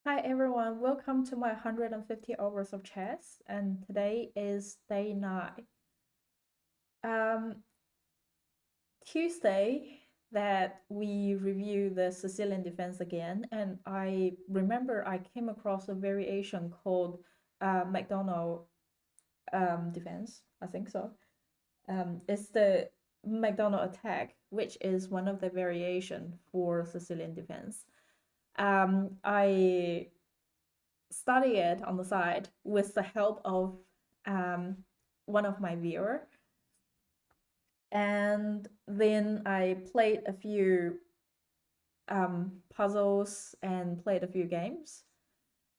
Hi everyone, welcome to my 150 hours of chess, and today is day 9. Um, Tuesday that we review the Sicilian Defense again, and I remember I came across a variation called McDonald Defense, I think so. It's the McDonald attack, which is one of the variation for Sicilian Defense. I study it on the side with the help of um, one of my viewer, and then I played a few puzzles and played a few games.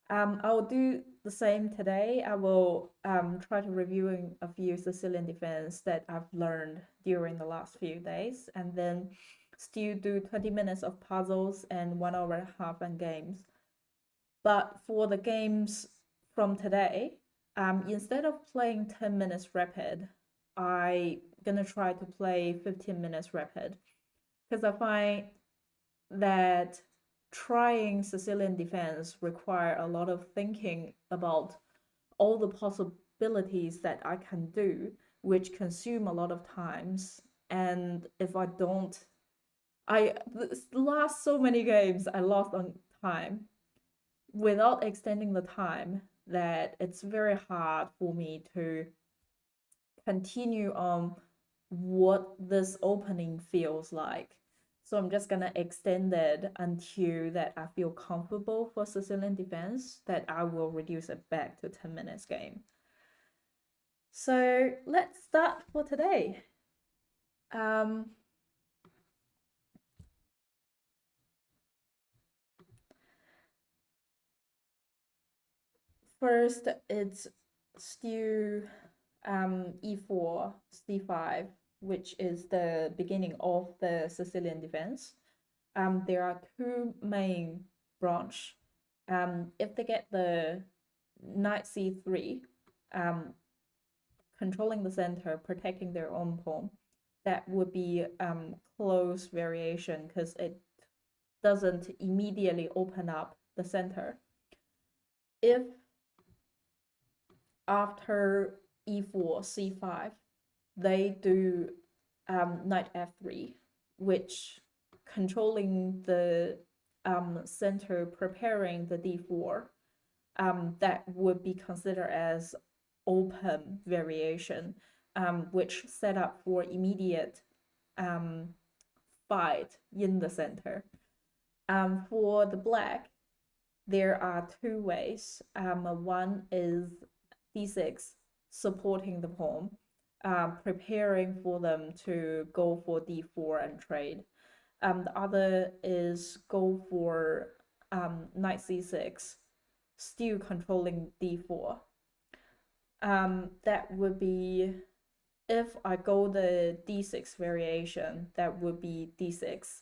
I'll do the same today. I will try to reviewing a few Sicilian defense that I've learned during the last few days, and then still do 20 minutes of puzzles and 1 hour and a half and games. But for the games from today, instead of playing 10 minutes rapid, I gonna try to play 15 minutes rapid because I find that trying Sicilian defense require a lot of thinking about all the possibilities that I can do, which consume a lot of times. And if I don't, I the last so many games I lost on time without extending the time, that it's very hard for me to continue on what this opening feels like. So I'm just gonna extend it until that I feel comfortable for Sicilian defense, that I will reduce it back to 10 minutes game. So let's start for today. Um, First, it's still e4, c5, which is the beginning of the Sicilian defense. There are two main branch. If they get the knight c3, controlling the center, protecting their own pawn, that would be close variation because it doesn't immediately open up the center. If after e4, c5, they do knight f3, which controlling the center, preparing the d4, that would be considered as open variation, which set up for immediate fight in the center. For the black, there are two ways. One is d6, supporting the pawn, preparing for them to go for d4 and trade. The other is go for knight c6, still controlling d4. That would be, if I go the d6 variation, that would be d6,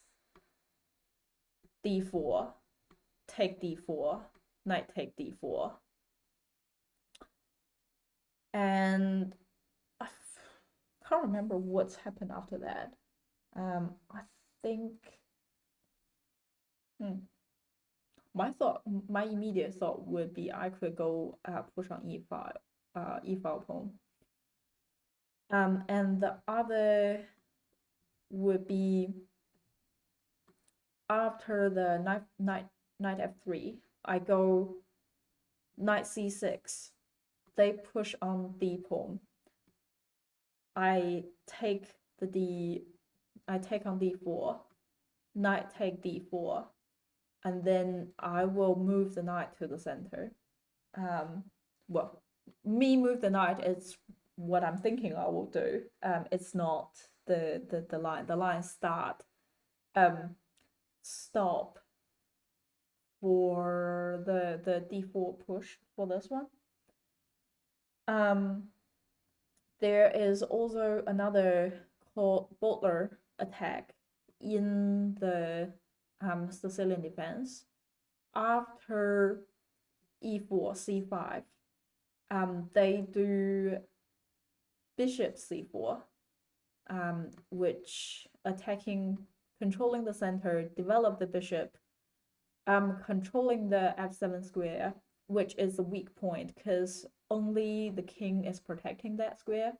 d4, take d4, knight take d4. And I can't remember what's happened after that. I think my immediate thought would be I could go push on e5, e5 pawn. And the other would be after the knight f3, I go knight c6. They push on d pawn. I take on d4, knight take d4, and then I will move the knight to the center. Well, me move the knight is what I'm thinking I will do. It's not the line. The line stop for the d4 push for this one. There is also another called Butler attack in the Sicilian defense. After e4, c5, they do bishop c4, which attacking, controlling the center, develop the bishop, controlling the f7 square, which is the weak point because only the king is protecting that square.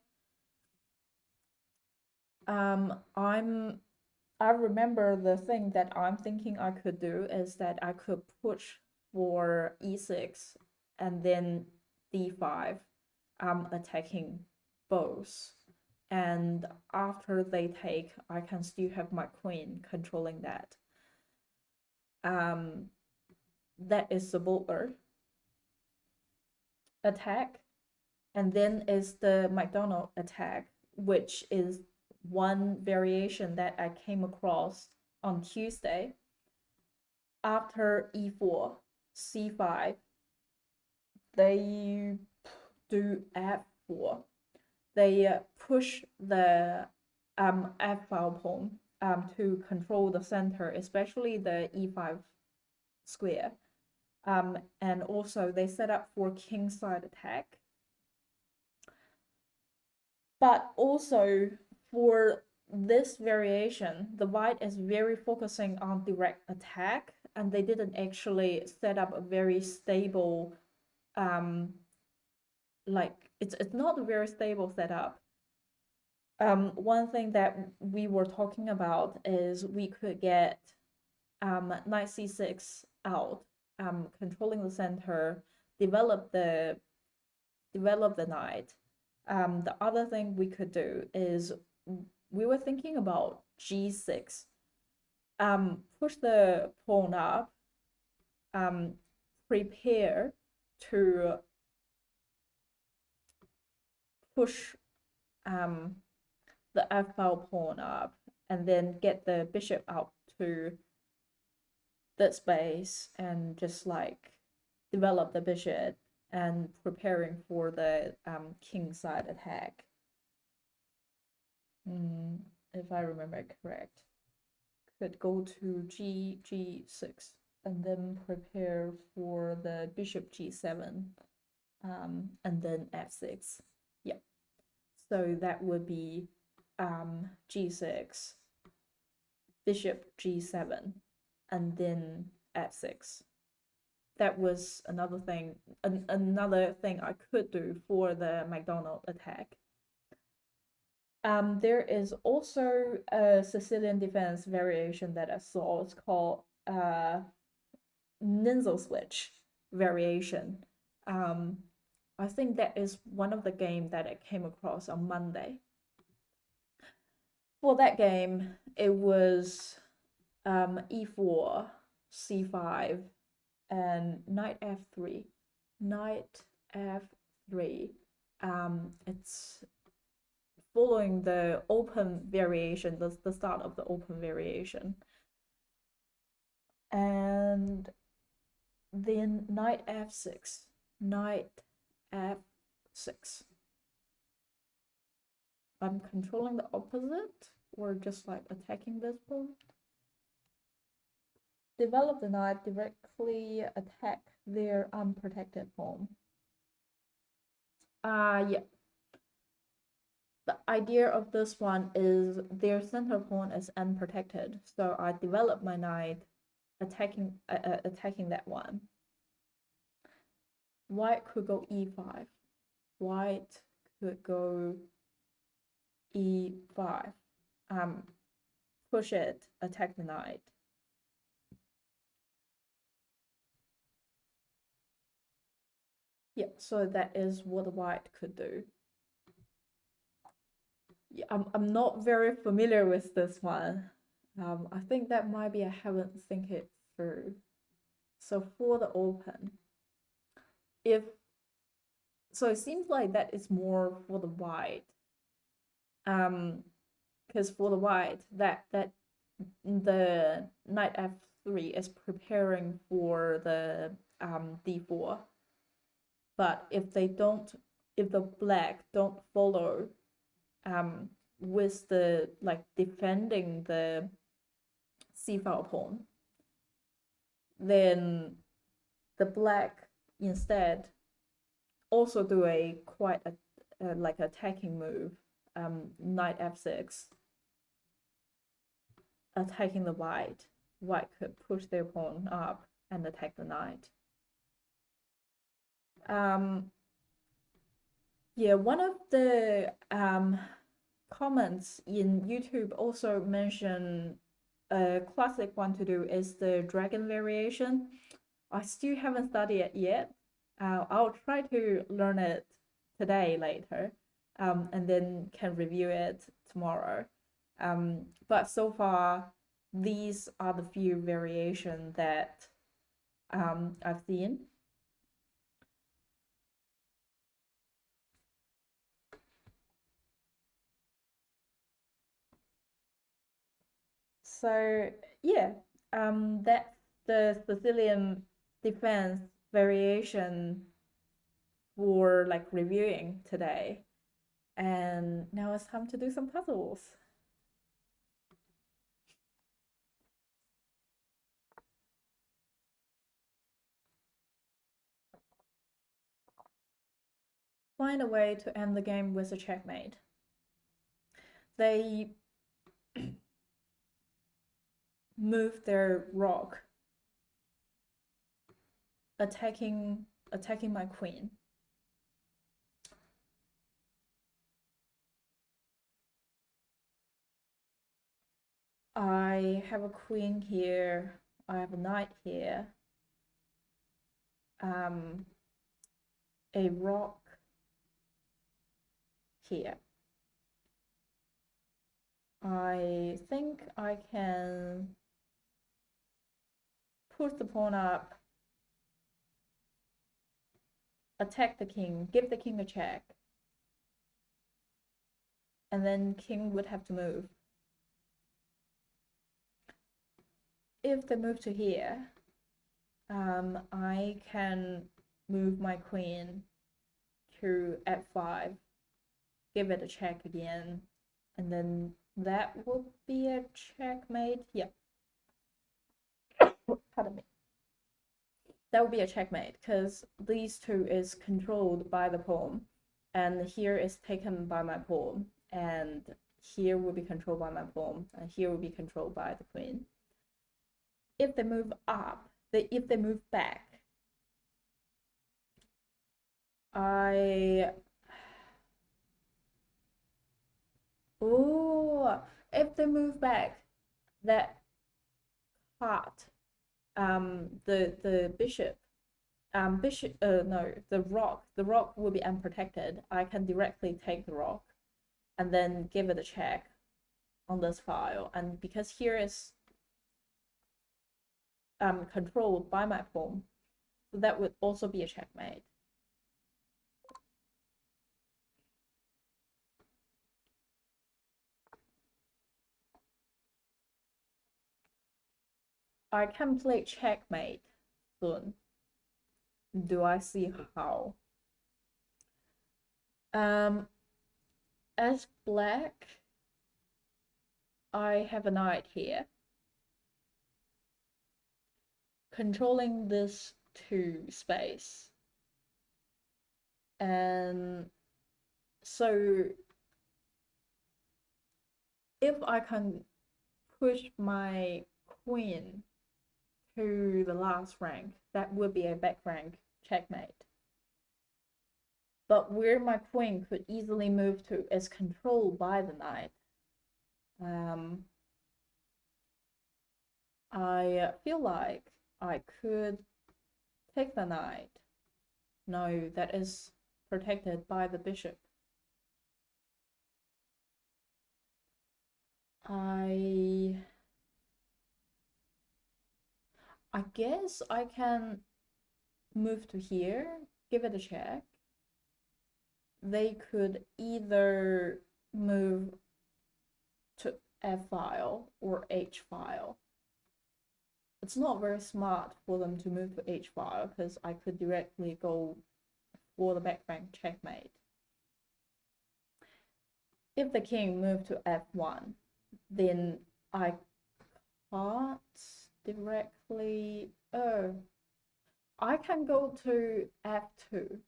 I remember the thing that I'm thinking I could do is that I could push for e6 and then d5, attacking both. And after they take, I can still have my queen controlling that. That is the Butler attack. And then is the McDonald attack, which is one variation that I came across on Tuesday. After e4, c5, they do f4. They push the f-file pawn to control the center, especially the e5 square. And also they set up for kingside attack. But also for this variation, the white is very focusing on direct attack, and they didn't actually set up a very stable, like it's not a very stable setup. One thing that we were talking about is we could get knight c6 out, controlling the center, develop the knight. The other thing we could do is we were thinking about g6, push the pawn up, prepare to push the f-file pawn up, and then get the bishop out to that space and just like develop the bishop and preparing for the kingside attack. If I remember correct, could go to g6 and then prepare for the bishop g7, and then f6. Yeah, so that would be g6, bishop g7, and then f6. That was another thing I could do for the McDonald attack. There is also a Sicilian Defense variation that I saw. It's called Ninja Switch variation. I think that is one of the games that I came across on Monday. For that game, it was e4, c5, and knight f3. Knight f3. It's following the open variation, the start of the open variation. And then knight f6, knight f6. I'm controlling the opposite or just like attacking this pawn. Develop the knight, directly attack their unprotected pawn. Yeah. The idea of this one is their center pawn is unprotected, so I develop my knight attacking that one. White could go e5. White could go e5. Push it, attack the knight. Yeah, so that is what white could do. Yeah, I'm not very familiar with this one. I think that might be I haven't think it through. So for the open, so it seems like that is more for the white. Because for the white, that the knight f3 is preparing for the d4. But if the black don't follow with the like defending the c-file pawn, then the black instead also do a quite a like attacking move, knight f6, attacking the white. White could push their pawn up and attack the knight. Yeah, one of the comments in YouTube also mentioned a classic one to do is the dragon variation. I still haven't studied it yet. I'll try to learn it today later, and then can review it tomorrow. But so far, these are the few variations that I've seen. So yeah, that's the Sicilian defense variation for like reviewing today. And now it's time to do some puzzles. Find a way to end the game with a checkmate. They move their rock, attacking my queen. I have a queen here. I have a knight here. A rock here. I think I can push the pawn up, attack the king, give the king a check, and then king would have to move. If they move to here, I can move my queen to f5, give it a check again, and then that would be a checkmate. Yep. Pardon me. That would be a checkmate because these two is controlled by the pawn, and here is taken by my pawn, and here will be controlled by my pawn, and here will be controlled by the queen. If they move up, if they move back, if they move back, that part, the bishop, no, the rock will be unprotected. I can directly take the rock and then give it a check on this file, and because here is controlled by my pawn, so that would also be a checkmate. I can play checkmate soon. Do I see how? As black, I have a knight here, controlling this 2 space. And so if I can push my queen to the last rank, that would be a back rank checkmate. But where my queen could easily move to is controlled by the knight. I feel like I could take the knight. No, that is protected by the bishop. I guess I can move to here, give it a check. They could either move to F file or H file. It's not very smart for them to move to H file because I could directly go for the back rank checkmate. If the king moved to F1, then I can't directly, I can go to F2.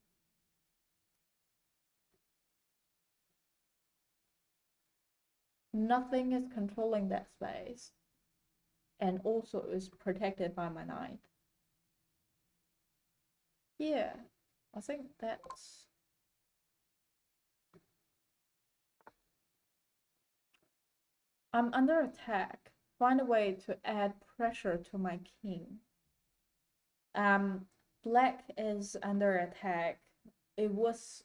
Nothing is controlling that space, and also is protected by my knight. Yeah, I think that's... I'm under attack. Find a way to add pressure to my king. Black is under attack. It was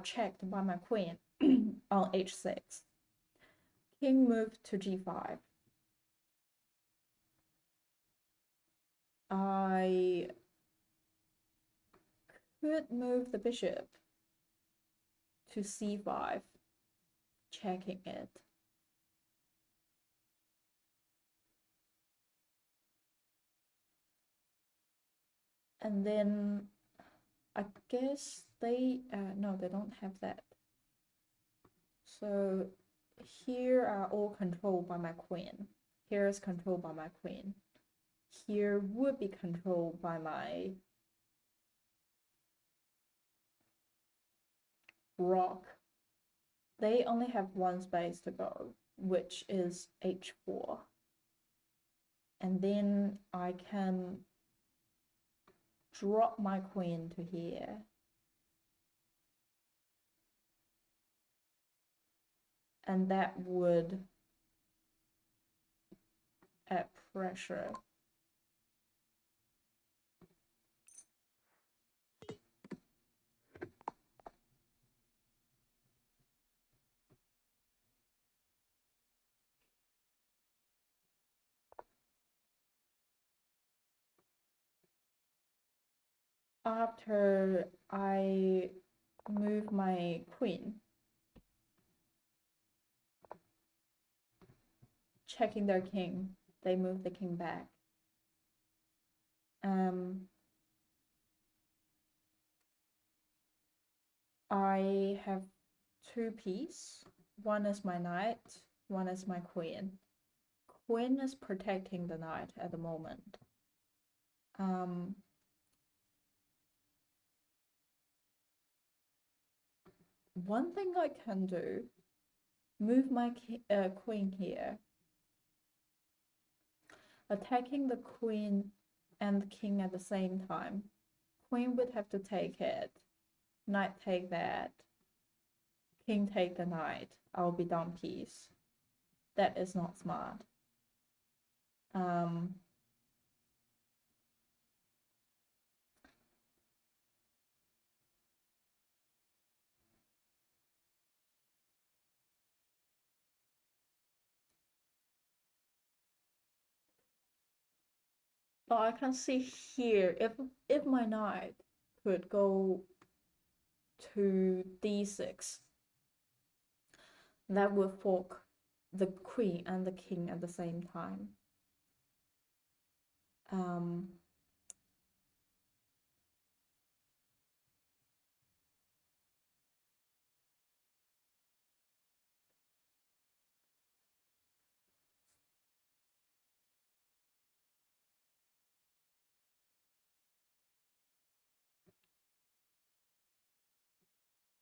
checked by my queen on h6. King moved to g5. I could move the bishop to c5, checking it. And then I guess they, no, they don't have that. So here are all controlled by my queen. Here is controlled by my queen. Here would be controlled by my rock. They only have one space to go, which is h4. And then I can drop my queen to here. And that would add pressure. After I move my queen, checking their king, they move the king back. I have two pieces. One is my knight, one is my queen. Queen is protecting the knight at the moment. One thing I can do, move my queen here, attacking the queen and the king at the same time. Queen would have to take it, knight take that, king take the knight. I'll be down piece. That is not smart. But I can see here, if my knight could go to d6, that would fork the queen and the king at the same time.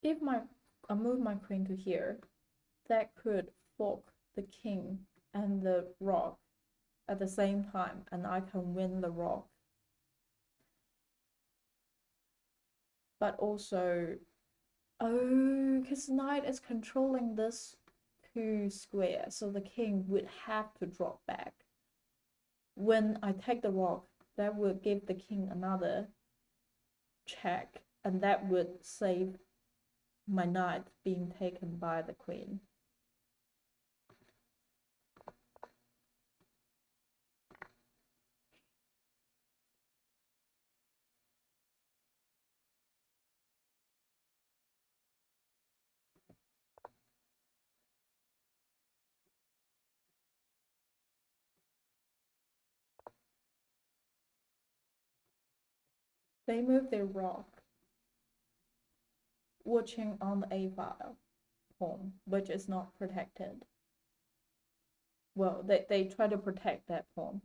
If I move my queen to here, that could fork the king and the rock at the same time, and I can win the rock. But also, oh, because knight is controlling this 2 square, so the king would have to drop back. When I take the rock, that would give the king another check, and that would save my knight being taken by the queen. They move their rock, watching on the a-file pawn, which is not protected. Well, they try to protect that pawn.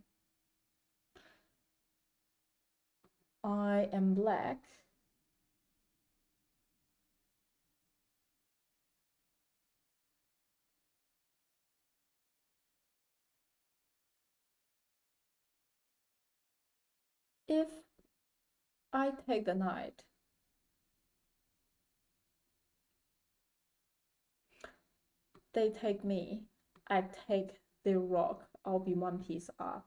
I am black. If I take the knight. They take me. I take their rock. I'll be one piece up.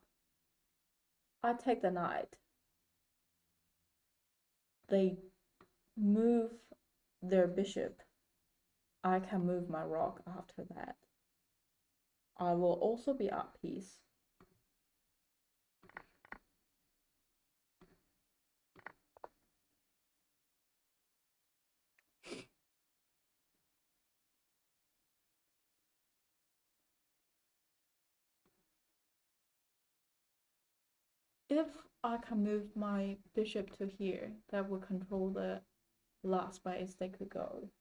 I take the knight. They move their bishop. I can move my rock after that. I will also be up piece. If I can move my bishop to here, that will control the last space they could go.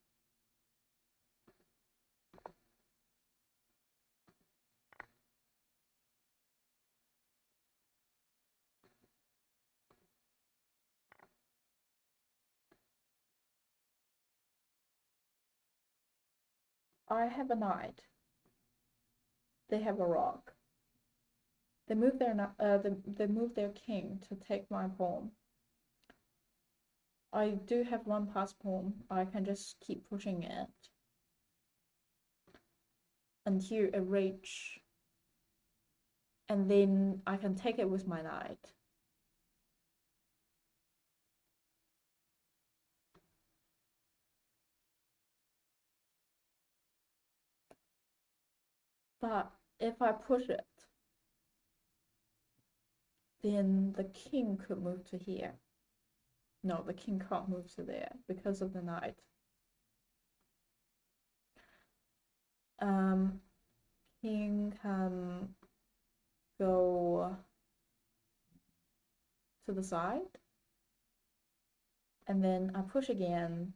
I have a knight. They have a rock. They move their king to take my pawn. I do have one pass pawn. I can just keep pushing it until it reach, and then I can take it with my knight. But if I push it, then the king could move to here. No, the king can't move to there because of the knight. King can go to the side, and then I push again.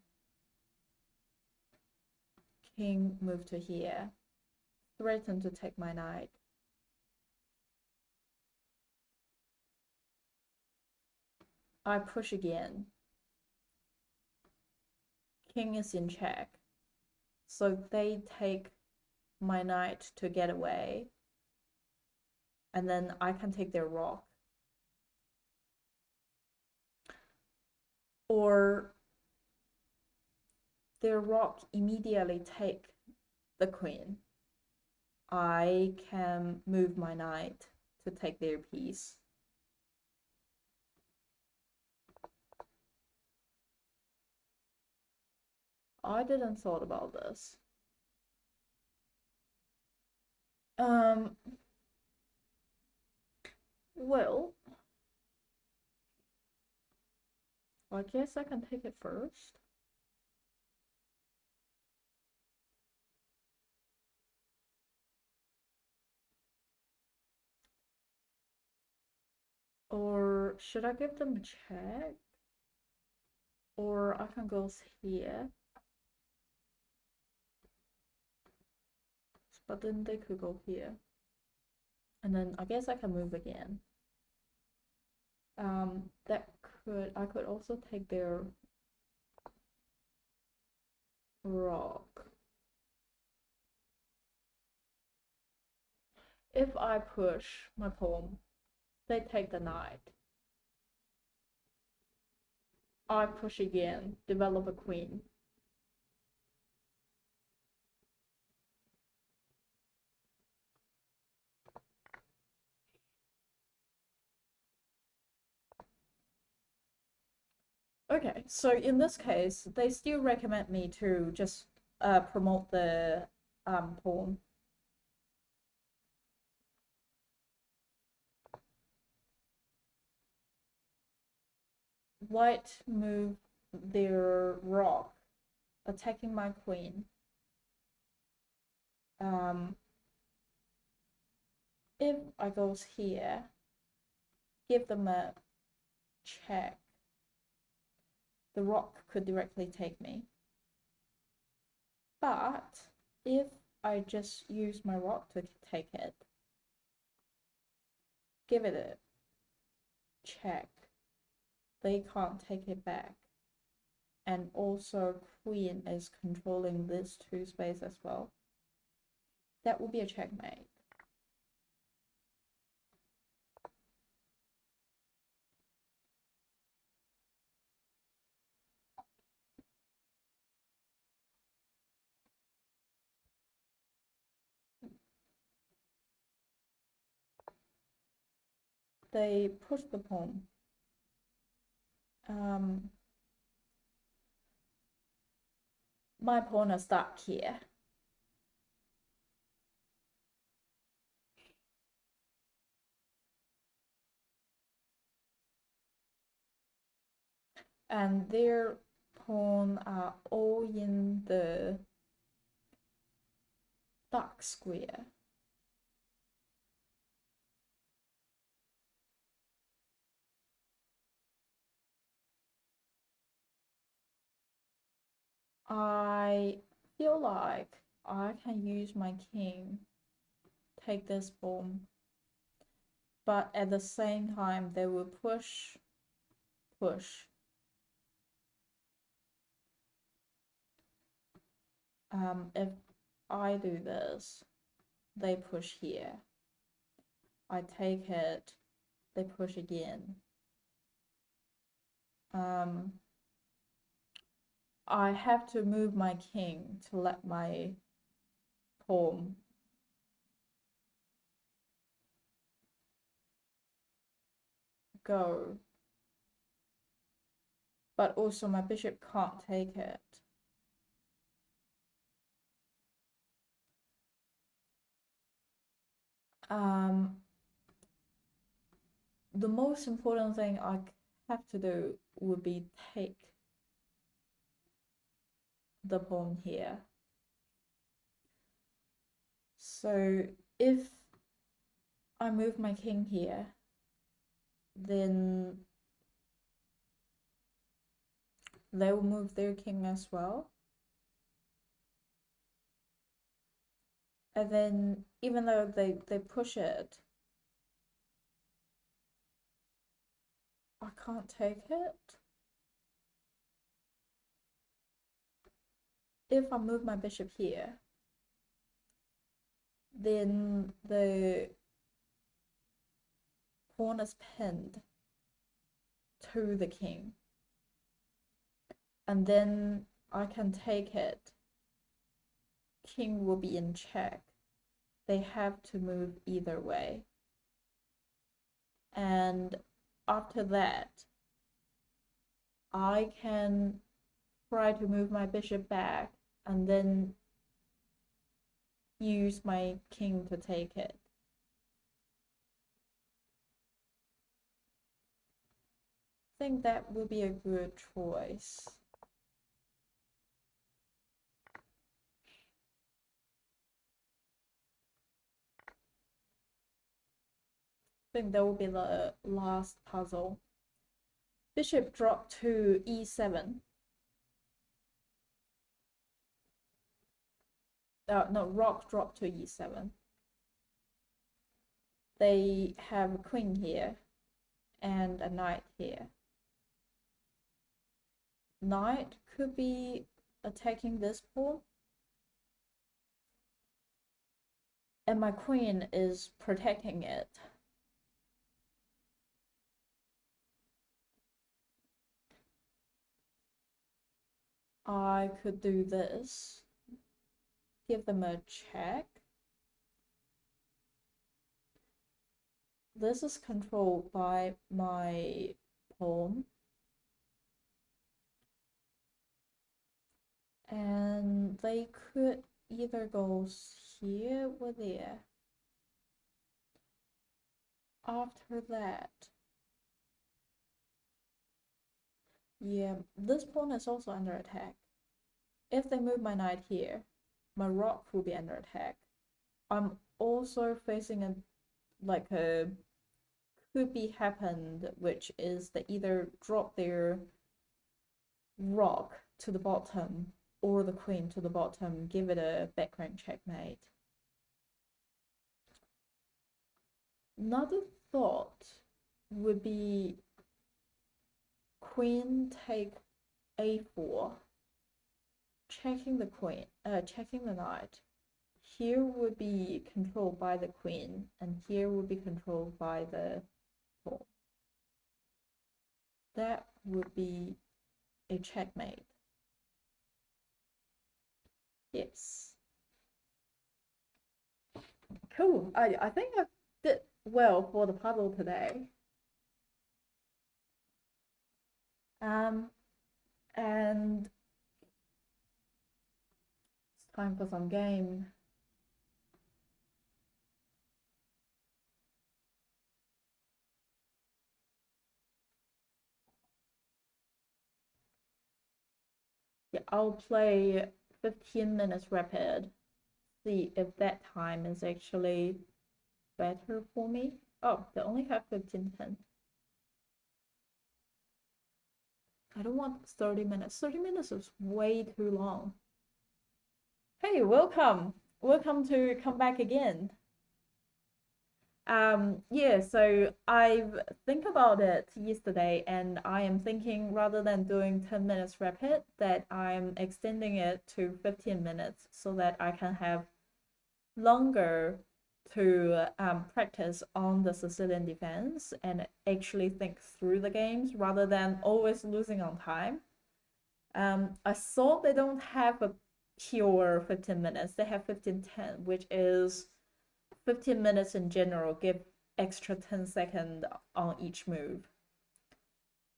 King move to here, threaten to take my knight. I push again. King is in check, so they take my knight to get away, and then I can take their rock. Or their rock immediately take the queen. I can move my knight to take their piece. I didn't thought about this. Well, I guess I can take it first. Or should I give them a check? Or I can go here. But then they could go here. And then I guess I can move again. I could also take their rock. If I push my pawn, they take the knight. I push again, develop a queen. Okay, so in this case, they still recommend me to just promote the pawn. White move their rock, attacking my queen. If I goes here, give them a check, the rock could directly take me. But if I just use my rock to take it, give it a check, they can't take it back. And also queen is controlling this 2 space as well. That will be a checkmate. they push the pawn. My pawn is stuck here. And their pawn are all in the dark square. I feel like I can use my king, take this pawn, but at the same time they will push. If I do this, they push here. I take it, they push again. I have to move my king to let my pawn go. But also my bishop can't take it. The most important thing I have to do would be take the pawn here. So if I move my king here, then they will move their king as well. And then even though they push it, I can't take it. If I move my bishop here, then the pawn is pinned to the king. And then I can take it. King will be in check. They have to move either way. And after that, I can try to move my bishop back and then use my king to take it. I think that would be a good choice. I think that will be the last puzzle. Bishop dropped to e7. No, rook dropped to e7. They have a queen here and a knight here. Knight could be attacking this pawn. And my queen is protecting it. I could do this. Give them a check. This is controlled by my pawn. And they could either go here or there. After that, yeah, this pawn is also under attack. If they move my knight here, my rook will be under attack. I'm also facing a could be happened, which is they either drop their rook to the bottom or the queen to the bottom, give it a background checkmate. Another thought would be queen take a4, checking the queen, checking the knight. Here would be controlled by the queen, and here would be controlled by the pawn. That would be a checkmate. Yes. Cool. I think I did well for the puzzle today. Um, and it's time for some game. Yeah, I'll play 15 minutes rapid. See if that time is actually better for me. Oh, they only have 15:10. I don't want 30 minutes. 30 minutes is way too long. Hey, welcome. Welcome to come back again. Yeah, so I've think about it yesterday and I am thinking rather than doing 10 minutes rapid that I'm extending it to 15 minutes so that I can have longer to practice on the Sicilian defense and actually think through the games rather than always losing on time. I saw they don't have a pure 15 minutes. They have 15:10, which is 15 minutes in general, give extra 10 seconds on each move.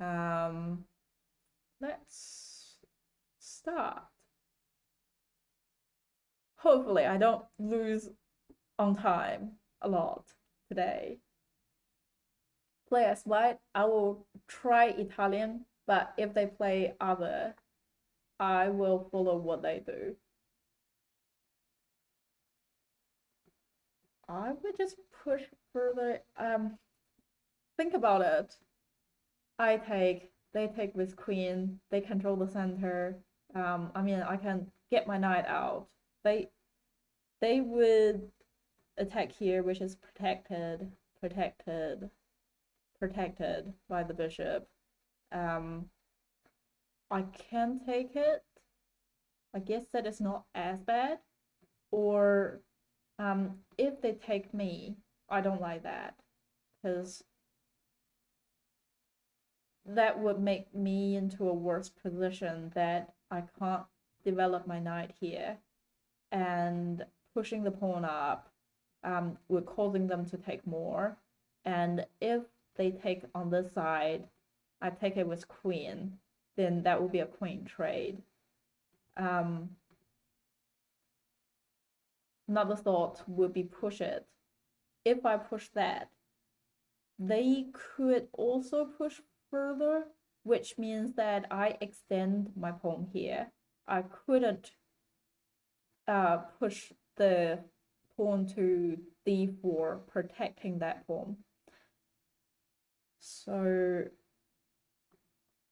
Um, let's start. Hopefully, I don't lose on time a lot today. Play as white, I will try Italian, but if they play other, I will follow what they do. I would just push further. Think about it. They take with queen, they control the center. I mean, I can get my knight out. They they would attack here, which is protected by the bishop. Um, I can take it. I guess that is not as bad. Or if they take me, I don't like that because that would make me into a worse position that I can't develop my knight here, and pushing the pawn up would causing them to take more. And if they take on this side, I take it with queen, then that would be a queen trade. Another thought would be push it. If I push that, they could also push further, which means that I extend my pawn here. I couldn't push the pawn to d4, protecting that pawn. So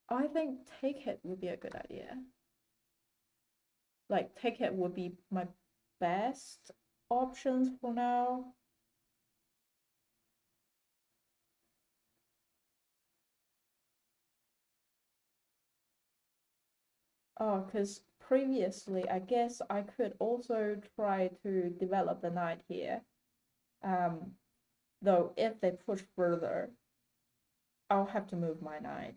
I think take it would be a good idea. Like, take it would be my best options for now. Oh, because previously, I guess I could also try to develop the knight here. Though if they push further, I'll have to move my knight.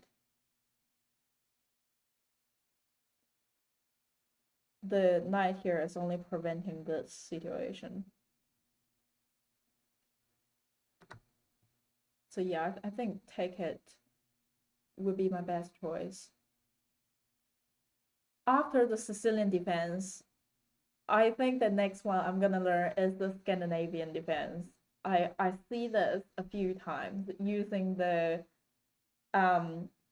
The knight here is only preventing this situation. So yeah, I think take it would be my best choice. After the Sicilian defense, I think the next one I'm gonna learn is the Scandinavian defense. I see this a few times using the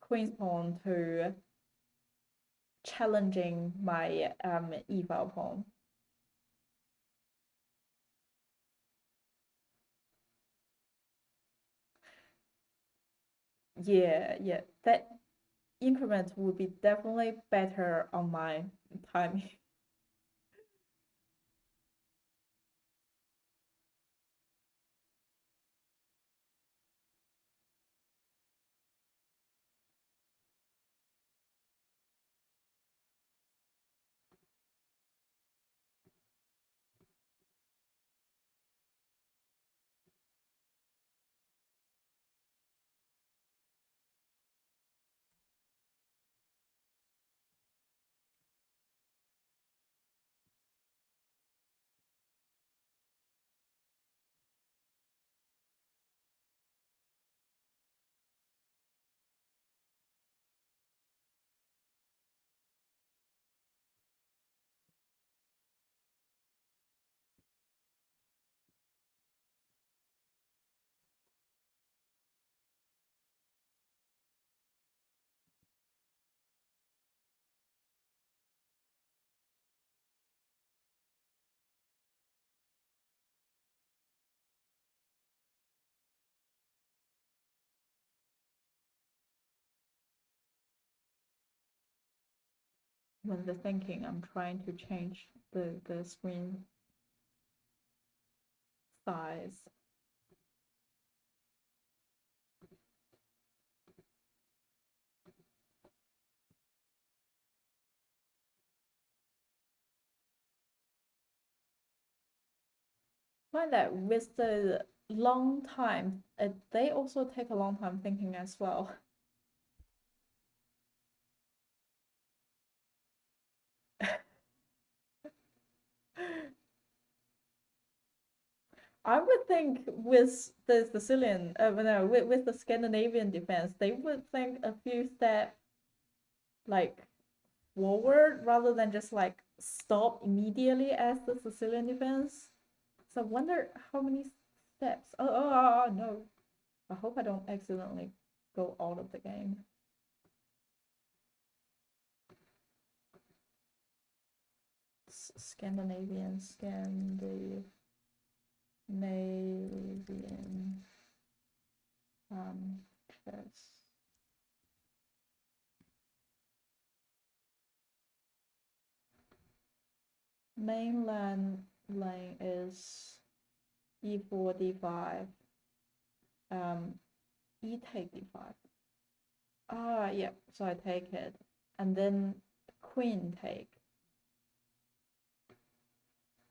queen's pawn to challenging my e-file pawn. Yeah, that increment would be definitely better on my timing. when the thinking, I'm trying to change the screen size. Find that with the long time, they also take a long time thinking as well. I would think with the Sicilian, no, with the Scandinavian defense, they would think a few steps like forward rather than just like stop immediately as the Sicilian defense. So I wonder how many steps. Oh no. I hope I don't accidentally go out of the game. Scandinavian chess. Mainland lane is e4 d5. E take d5. Yeah, so I take it. And then queen take.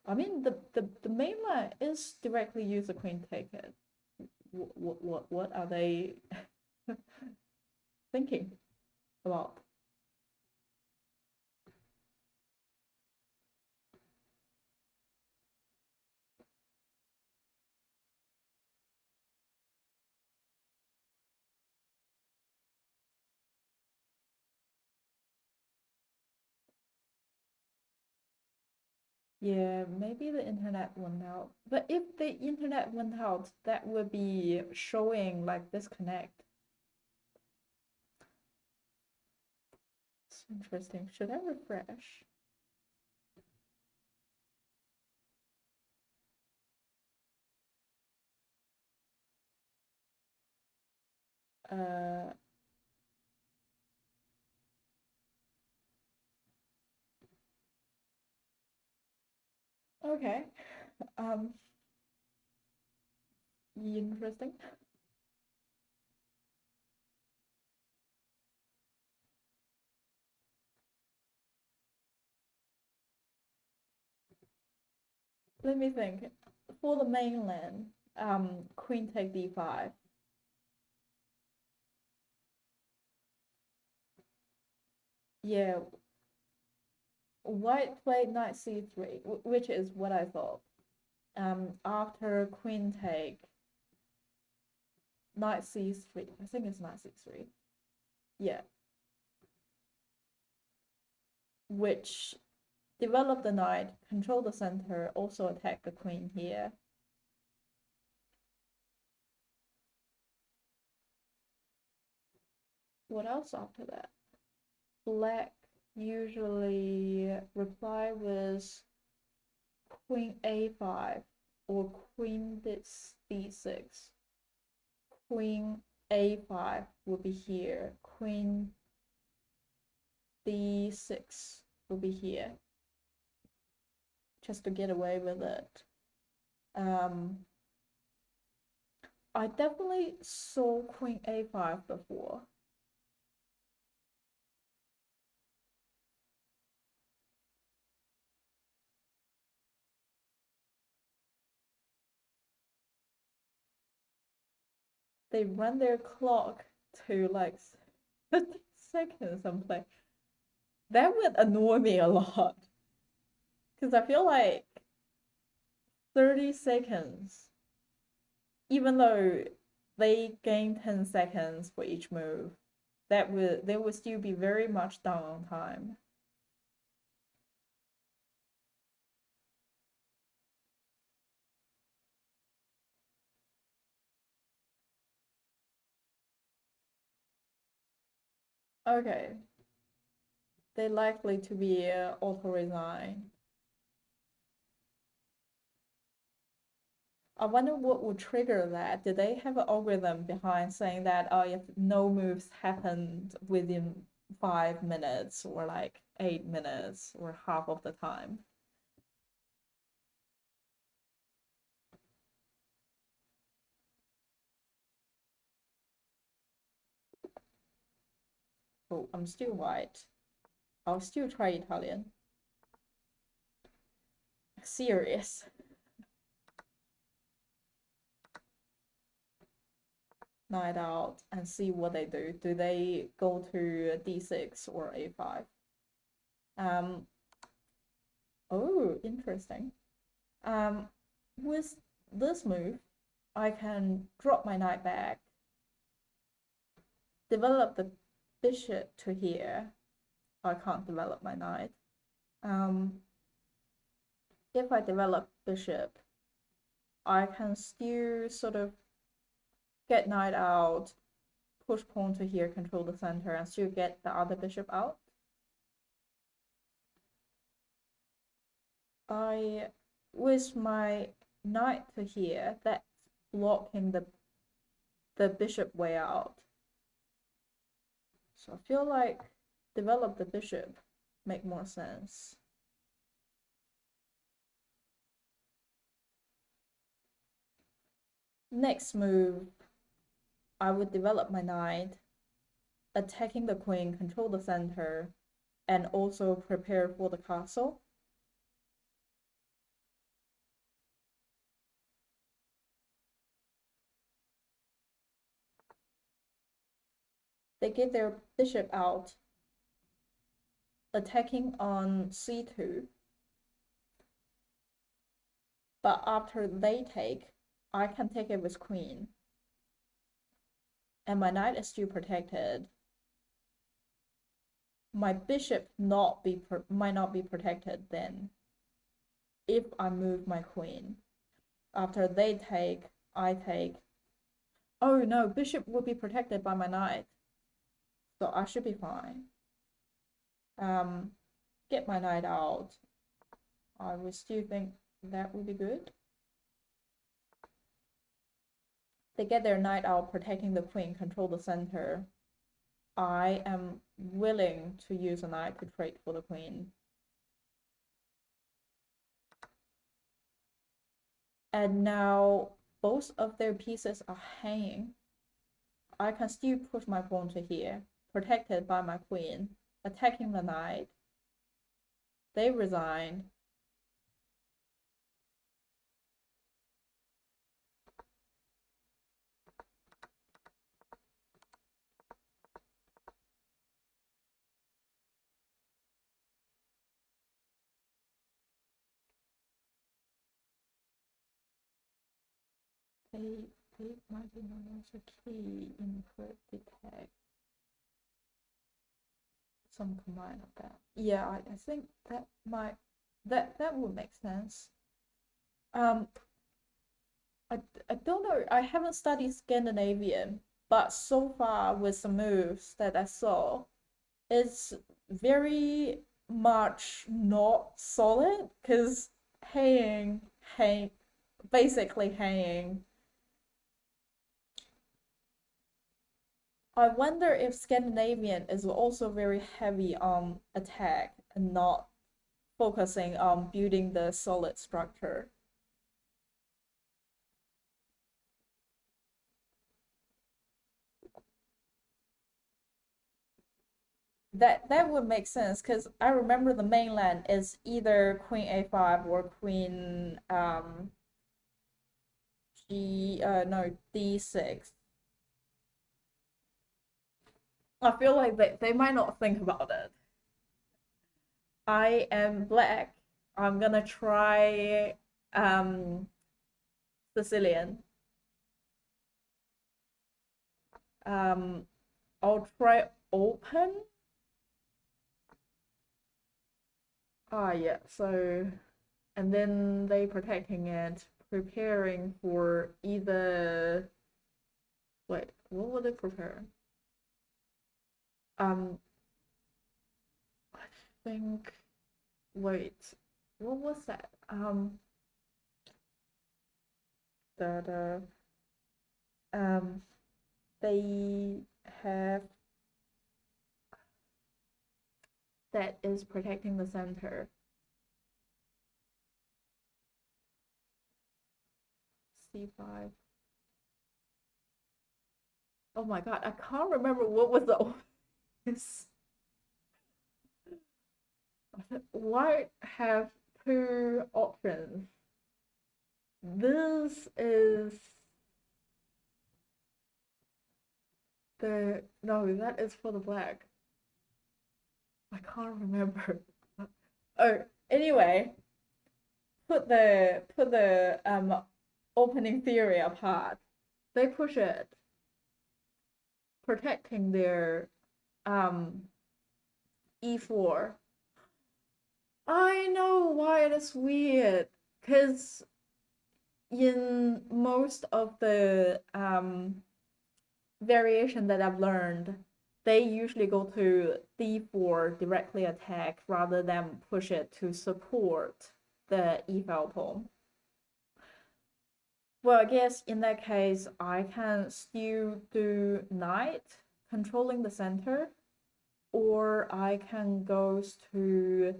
I mean, the main line is directly use the queen take it. What are they thinking about? Yeah, maybe the internet went out. But if the internet went out, that would be showing like disconnect. It's interesting. Should I refresh? Uh, okay. Um, interesting. Let me think. For the mainland, queen take d5. Yeah, white played knight c3, which is what I thought. After queen take, knight c3. I think it's knight c3. Yeah, which develop the knight, control the center, also attack the queen here. What else after that? Black usually reply with queen a5 or queen d6. Queen a5 will be here. Queen d6 will be here. Just to get away with it. I definitely saw queen a5 before. They run their clock to like 30 seconds and play. That would annoy me a lot. Because I feel like 30 seconds, even though they gain 10 seconds for each move, they would still be very much down on time. Okay. They're likely to be auto-resign. I wonder what would trigger that. Did they have an algorithm behind saying that, oh, if no moves happened within 5 minutes or like 8 minutes or half of the time. Oh, I'm still white. I'll still try Italian. Serious. Knight out and see what they do. Do they go to d6 or a5? Oh, interesting. With this move, I can drop my knight back, develop the bishop to here. I can't develop my knight. If I develop bishop, I can still sort of get knight out, push pawn to here, control the center, and still get the other bishop out. With my knight to here, that's blocking the bishop way out. So I feel like develop the bishop make more sense. Next move, I would develop my knight, attacking the queen, control the center, and also prepare for the castle. They get their bishop out, attacking on c2. But after they take, I can take it with queen. And my knight is still protected. My bishop might not be protected then if I move my queen. After they take, I take. Oh no, bishop will be protected by my knight. So I should be fine. Get my knight out. I would still think that would be good. They get their knight out, protecting the queen, control the center. I am willing to use a knight to trade for the queen. And now both of their pieces are hanging. I can still push my pawn to here, protected by my queen, attacking the knight. They resign. They might be known as a key input detect. Some combine of that. Yeah, I think that might that would make sense. I don't know. I haven't studied Scandinavian, but so far with the moves that I saw, it's very much not solid because basically hanging. I wonder if Scandinavian is also very heavy on attack and not focusing on building the solid structure. That would make sense because I remember the mainland is either queen a5 or queen d6. I feel like they might not think about it. I am black. I'm gonna try Sicilian. I'll try open. Yeah, so and then they protecting it, preparing for either wait, what were they preparing? I think wait, what was that? The they have that is protecting the center. C5. Oh my god, I can't remember what was the White have two options. This is no, that is for the black. I can't remember. Oh, anyway, put the opening theory apart. They push it, protecting their e4. I know why it is weird, because in most of the variation that I've learned, they usually go to d4 directly attack rather than push it to support the e-file pawn. Well, I guess in that case, I can still do knight controlling the center, or I can go to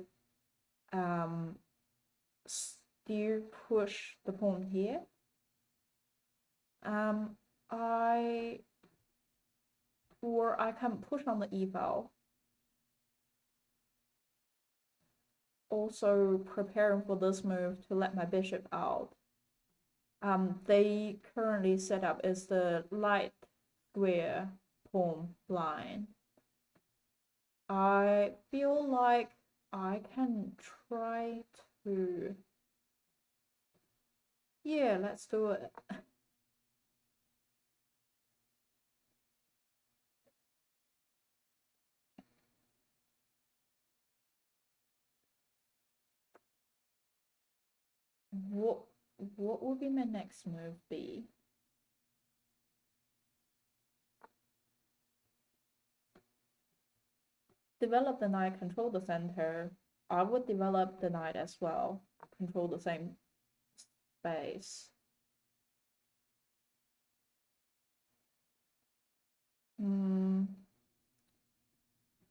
still push the pawn here. Or I can push on the e-file. Also preparing for this move to let my bishop out. They currently set up is the light square pawn line. I feel like I can try to... Yeah, let's do it. What would be my next move be? Develop the knight, control the center. I would develop the knight as well, control the same space.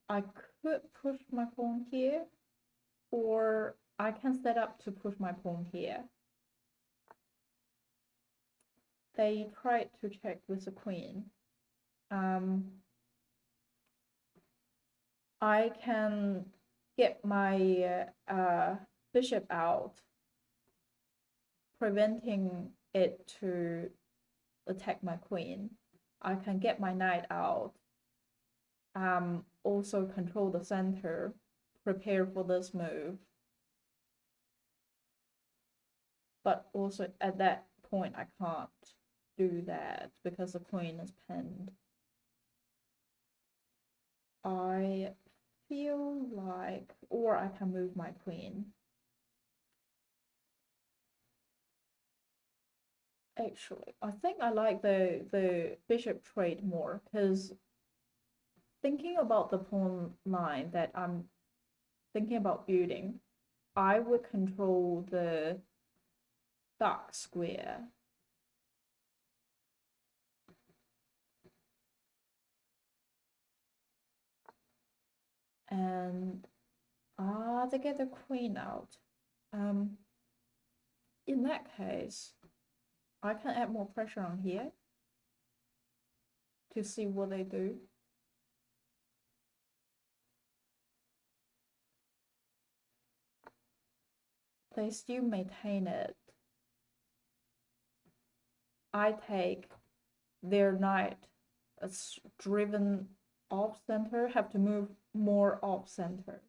I could push my pawn here, or I can set up to push my pawn here. They tried to check with the queen. I can get my bishop out, preventing it to attack my queen. I can get my knight out, also control the center, prepare for this move. But also at that point, I can't do that because the queen is pinned. I feel like, or I can move my queen. Actually, I think I like the bishop trade more, because thinking about the pawn line that I'm thinking about building, I would control the dark square. And they get the queen out. In that case, I can add more pressure on here to see what they do. They still maintain it. I take their knight as driven off center, have to move more off center.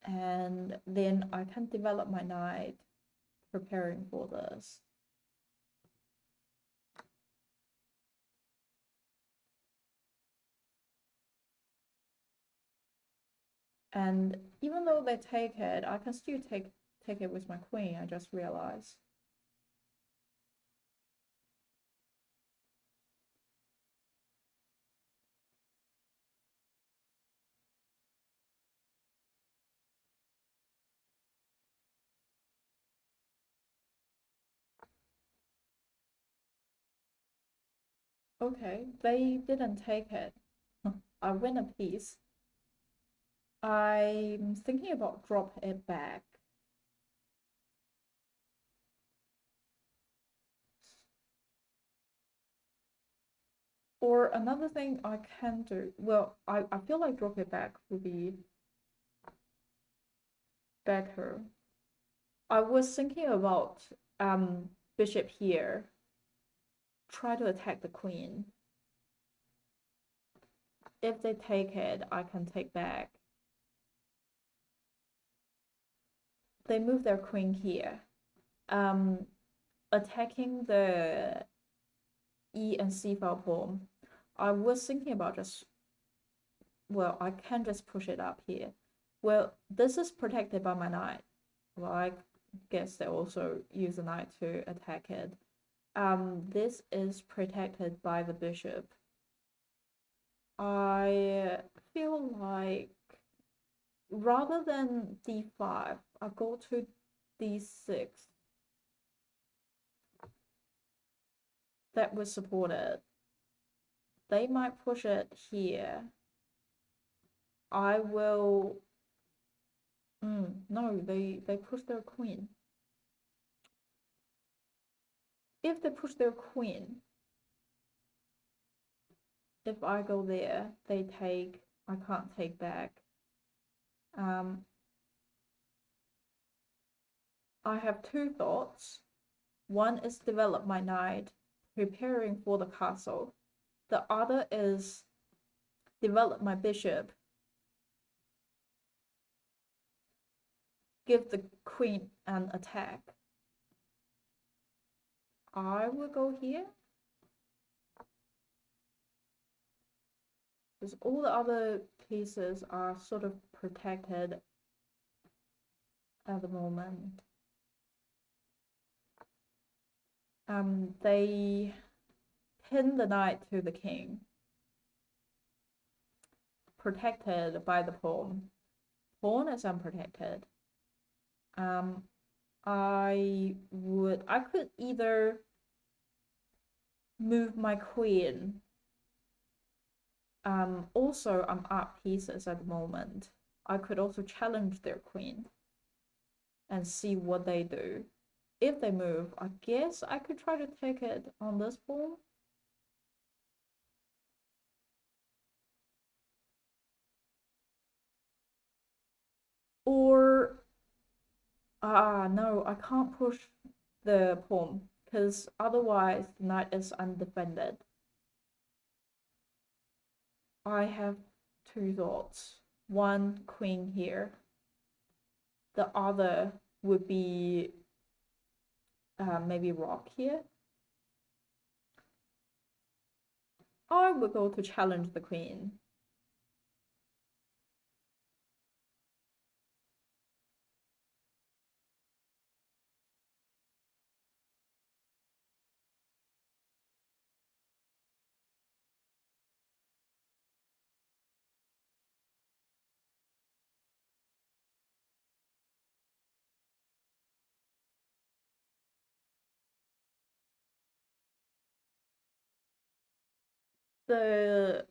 And then I can develop my knight preparing for this. And even though they take it, I can still take it with my queen, I just realized. Okay, they didn't take it. I win a piece. I'm thinking about drop it back. Or another thing I can do, well, I feel like drop it back would be better. I was thinking about bishop here. Try to attack the queen. If they take it, I can take back. They move their queen here. Attacking the E and C file pawn. I was thinking about just, well, I can just push it up here. Well, this is protected by my knight. Well, I guess they also use the knight to attack it. This is protected by the bishop. I feel like rather than d5, I'll go to d6. That was supported. They might push it here. I will. No, they push their queen. If they push their queen, if I go there, they take. I can't take back. I have two thoughts. One is develop my knight, preparing for the castle. The other is develop my bishop, give the queen an attack. I will go here. Because all the other pieces are sort of protected at the moment. They pin the knight to the king, protected by the pawn. Pawn is unprotected. I could either move my queen. Also, I'm up pieces at the moment. I could also challenge their queen and see what they do. If they move, I guess I could try to take it on this pawn. Or, no, I can't push the pawn because otherwise the knight is undefended. I have two thoughts. One, queen here. The other would be maybe rock here. I would go to challenge the queen. The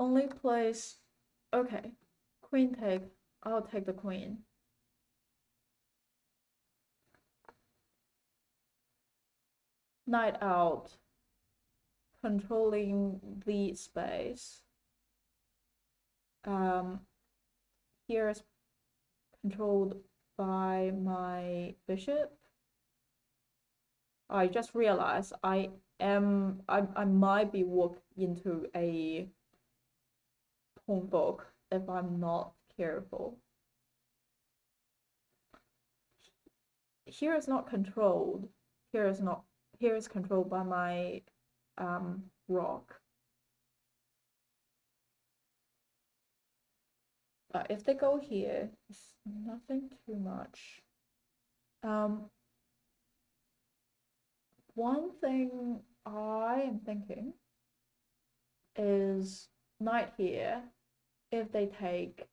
only place, okay, queen take, I'll take the queen. Knight out, controlling the space. Here is controlled by my bishop. I just realized I might be walked into a pawn book if I'm not careful. Here is not controlled. Here is controlled by my rock. But if they go here, it's nothing too much. One thing I am thinking is knight here. If they take,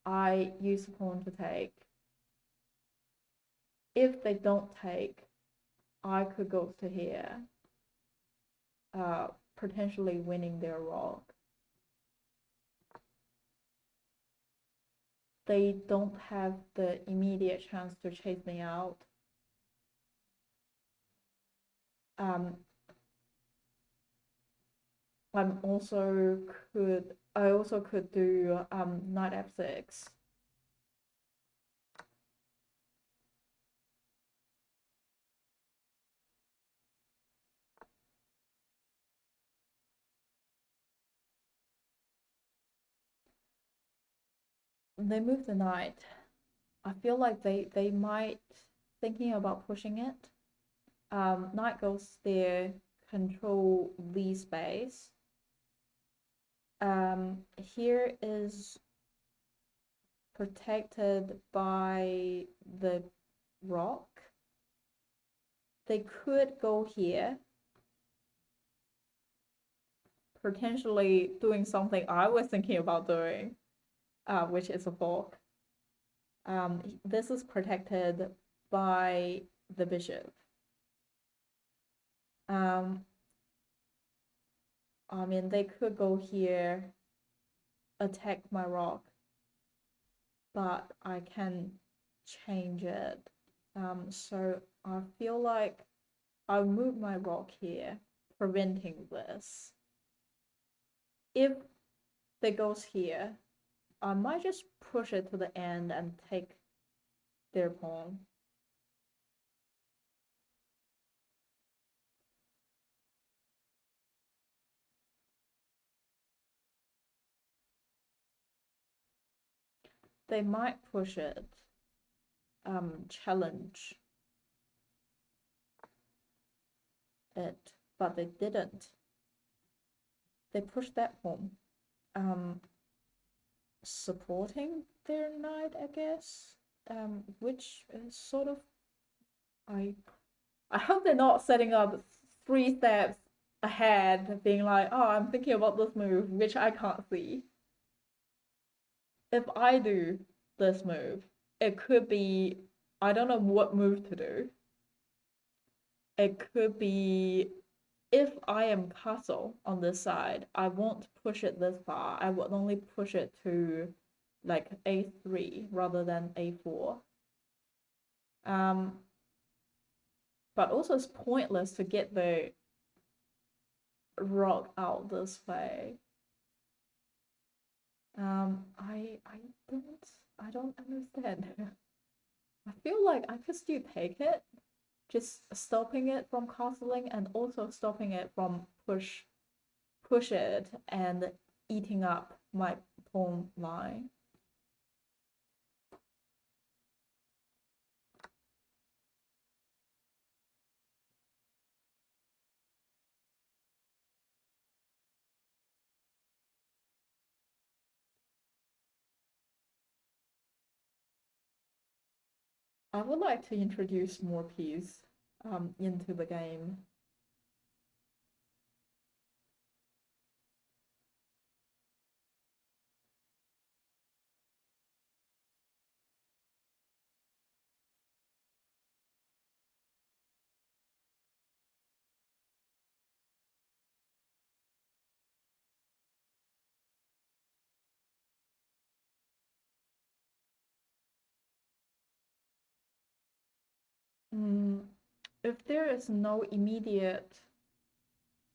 I use the pawn to take. If they don't take, I could go to here, potentially winning their rock. they don't have the immediate chance to chase me out. I also could do knight f6. They move the knight. I feel like they might thinking about pushing it. Knight goes there, control the space. Here is protected by the rock. They could go here, potentially doing something I was thinking about doing, which is a fork. This is protected by the bishop. I mean, they could go here, attack my rock, but I can change it. So I feel like I'll move my rock here, preventing this. If they goes here, I might just push it to the end and take their pawn. They might push it, challenge it, but they didn't. They pushed that pawn, supporting their knight, I guess, which is sort of, I hope they're not setting up 3 steps ahead, being like, oh, I'm thinking about this move, which I can't see. If I do this move, it could be, I don't know what move to do. It could be, if I am castle on this side, I won't push it this far. I would only push it to like a3 rather than a4. But also it's pointless to get the rock out this way. I don't understand. I feel like I could still take it, just stopping it from castling and also stopping it from push it and eating up my pawn line. I would like to introduce more piece into the game. If there is no immediate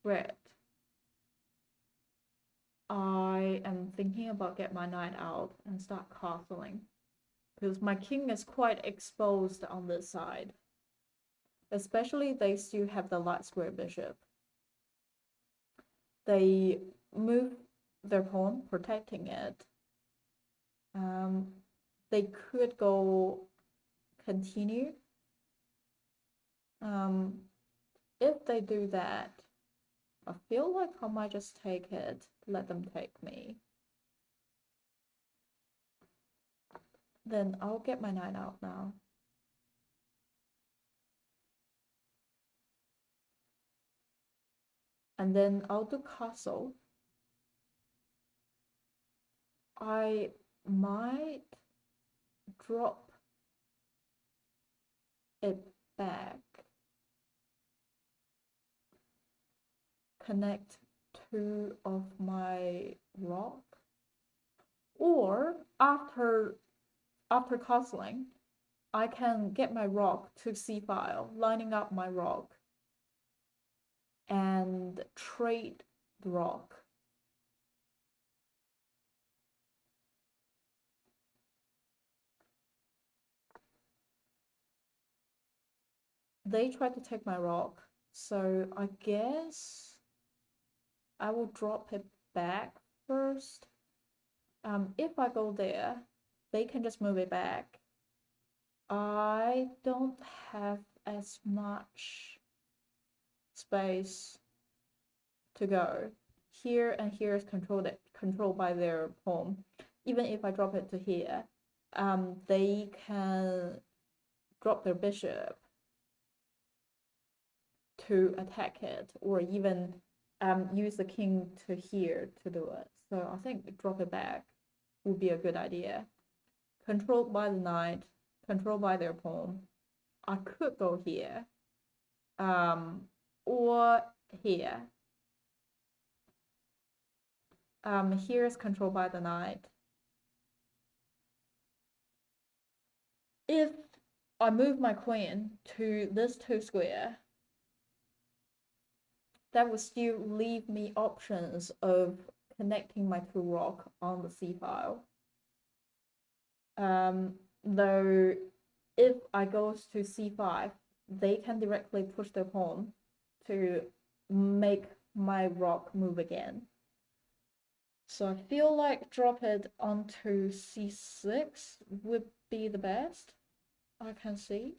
threat, I am thinking about get my knight out and start castling, because my king is quite exposed on this side. Especially they still have the light square bishop. They move their pawn, protecting it. They could go continue. If they do that, I feel like I might just take it, let them take me. Then I'll get my knight out now. And then I'll do castle. I might drop it back, connect 2 of my rock, or after after castling, I can get my rock to c-file, lining up my rock, and trade the rock. They tried to take my rock, so I guess I will drop it back first. If I go there, they can just move it back. I don't have as much space to go. Here and here is controlled by their pawn. Even if I drop it to here, they can drop their bishop to attack it, or even use the king to here to do it. So I think drop it back would be a good idea. Controlled by the knight, controlled by their pawn. I could go here, or here. Here is controlled by the knight. If I move my queen to this 2 square, that would still leave me options of connecting my 2 rock on the c-file. Though if I go to c5, they can directly push their pawn to make my rock move again. So I feel like drop it onto c6 would be the best I can see.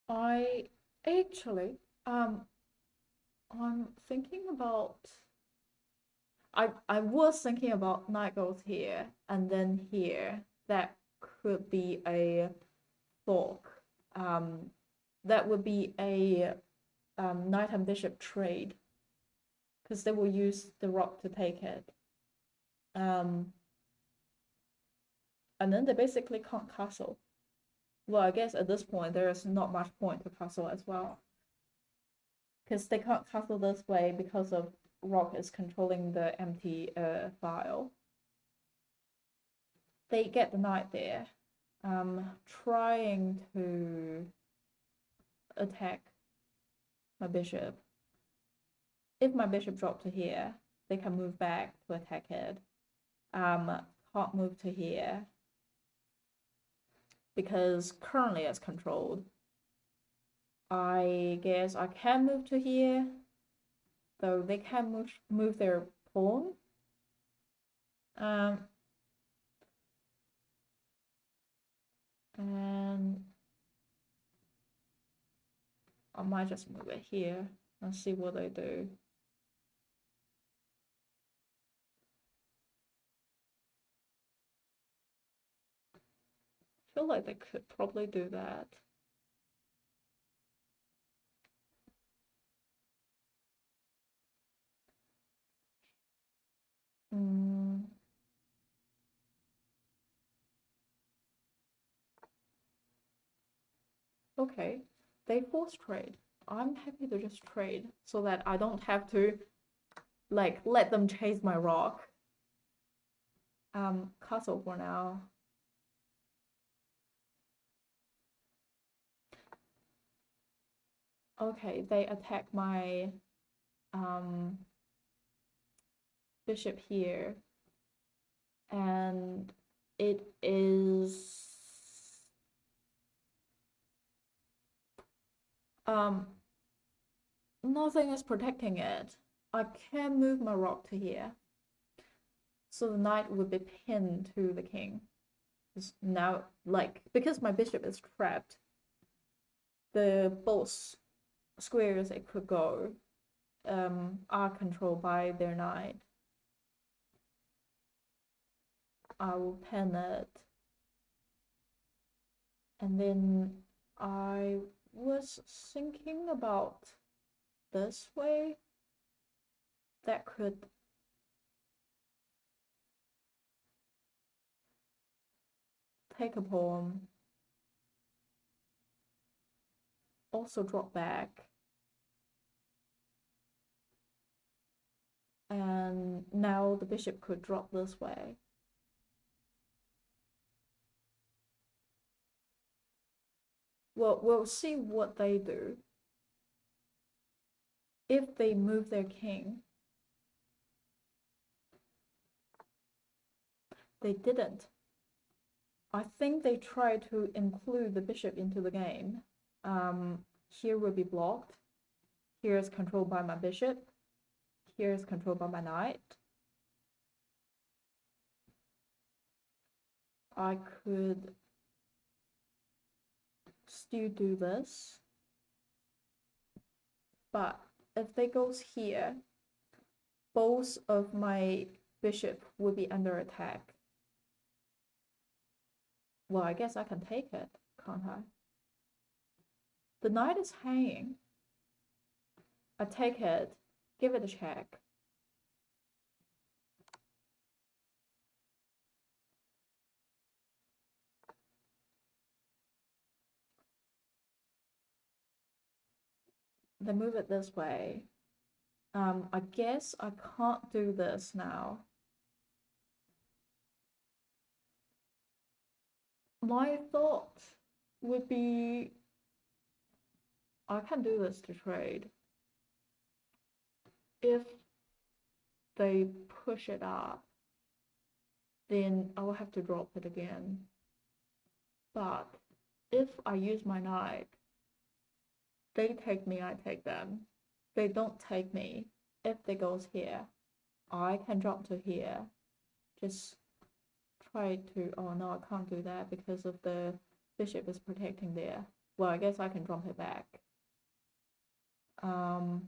I actually I'm thinking about I was thinking about knight goes here and then here. That could be a fork. That would be a knight and bishop trade, because they will use the rock to take it. And then they basically can't castle. Well, I guess at this point there is not much point to castle as well, because they can't castle this way because of rock is controlling the empty file. They get the knight there, trying to attack my bishop. If my bishop dropped to here, they can move back to attack it. Can't move to here because currently it's controlled. I guess I can move to here, though they can move their pawn. And I might just move it here and see what they do. I feel like they could probably do that. Okay, they force trade. I'm happy to just trade so that I don't have to like let them chase my rock. Castle for now. Okay, they attack my bishop here, and it is nothing is protecting it. I can move my rock to here, so the knight would be pinned to the king. Now, like, because my bishop is trapped, the both squares it could go are controlled by their knight. I will pin it, and then I was thinking about this way. That could take a pawn, also drop back, and now the bishop could drop this way. Well, we'll see what they do. If they move their king, they didn't. I think they tried to include the bishop into the game. Here will be blocked. Here is controlled by my bishop. Here is controlled by my knight. I could still do this. But if they goes here, both of my bishop will be under attack. Well, I guess I can take it, can't I? The knight is hanging. I take it, give it a check. They move it this way. I guess I can't do this now. My thought would be I can do this to trade. If they push it up, then I will have to drop it again. But if I use my knight, they take me, I take them. They don't take me. If they goes here, I can drop to here. Just try to, oh no, I can't do that because of the bishop is protecting there. Well, I guess I can drop it back. I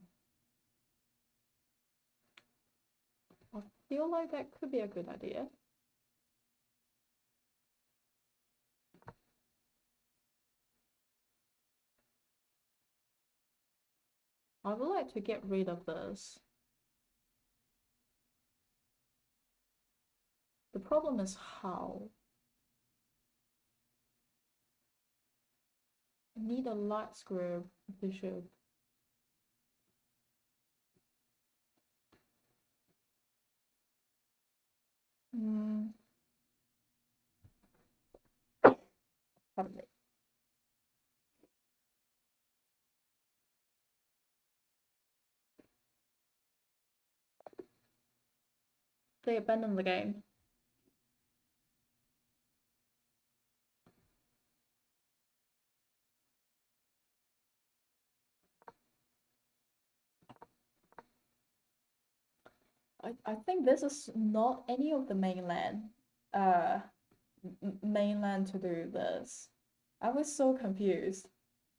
feel like that could be a good idea. I would like to get rid of this. The problem is how. I need a light square bishop. Pardon me. They abandon the game. I think this is not any of the mainland to do this. I was so confused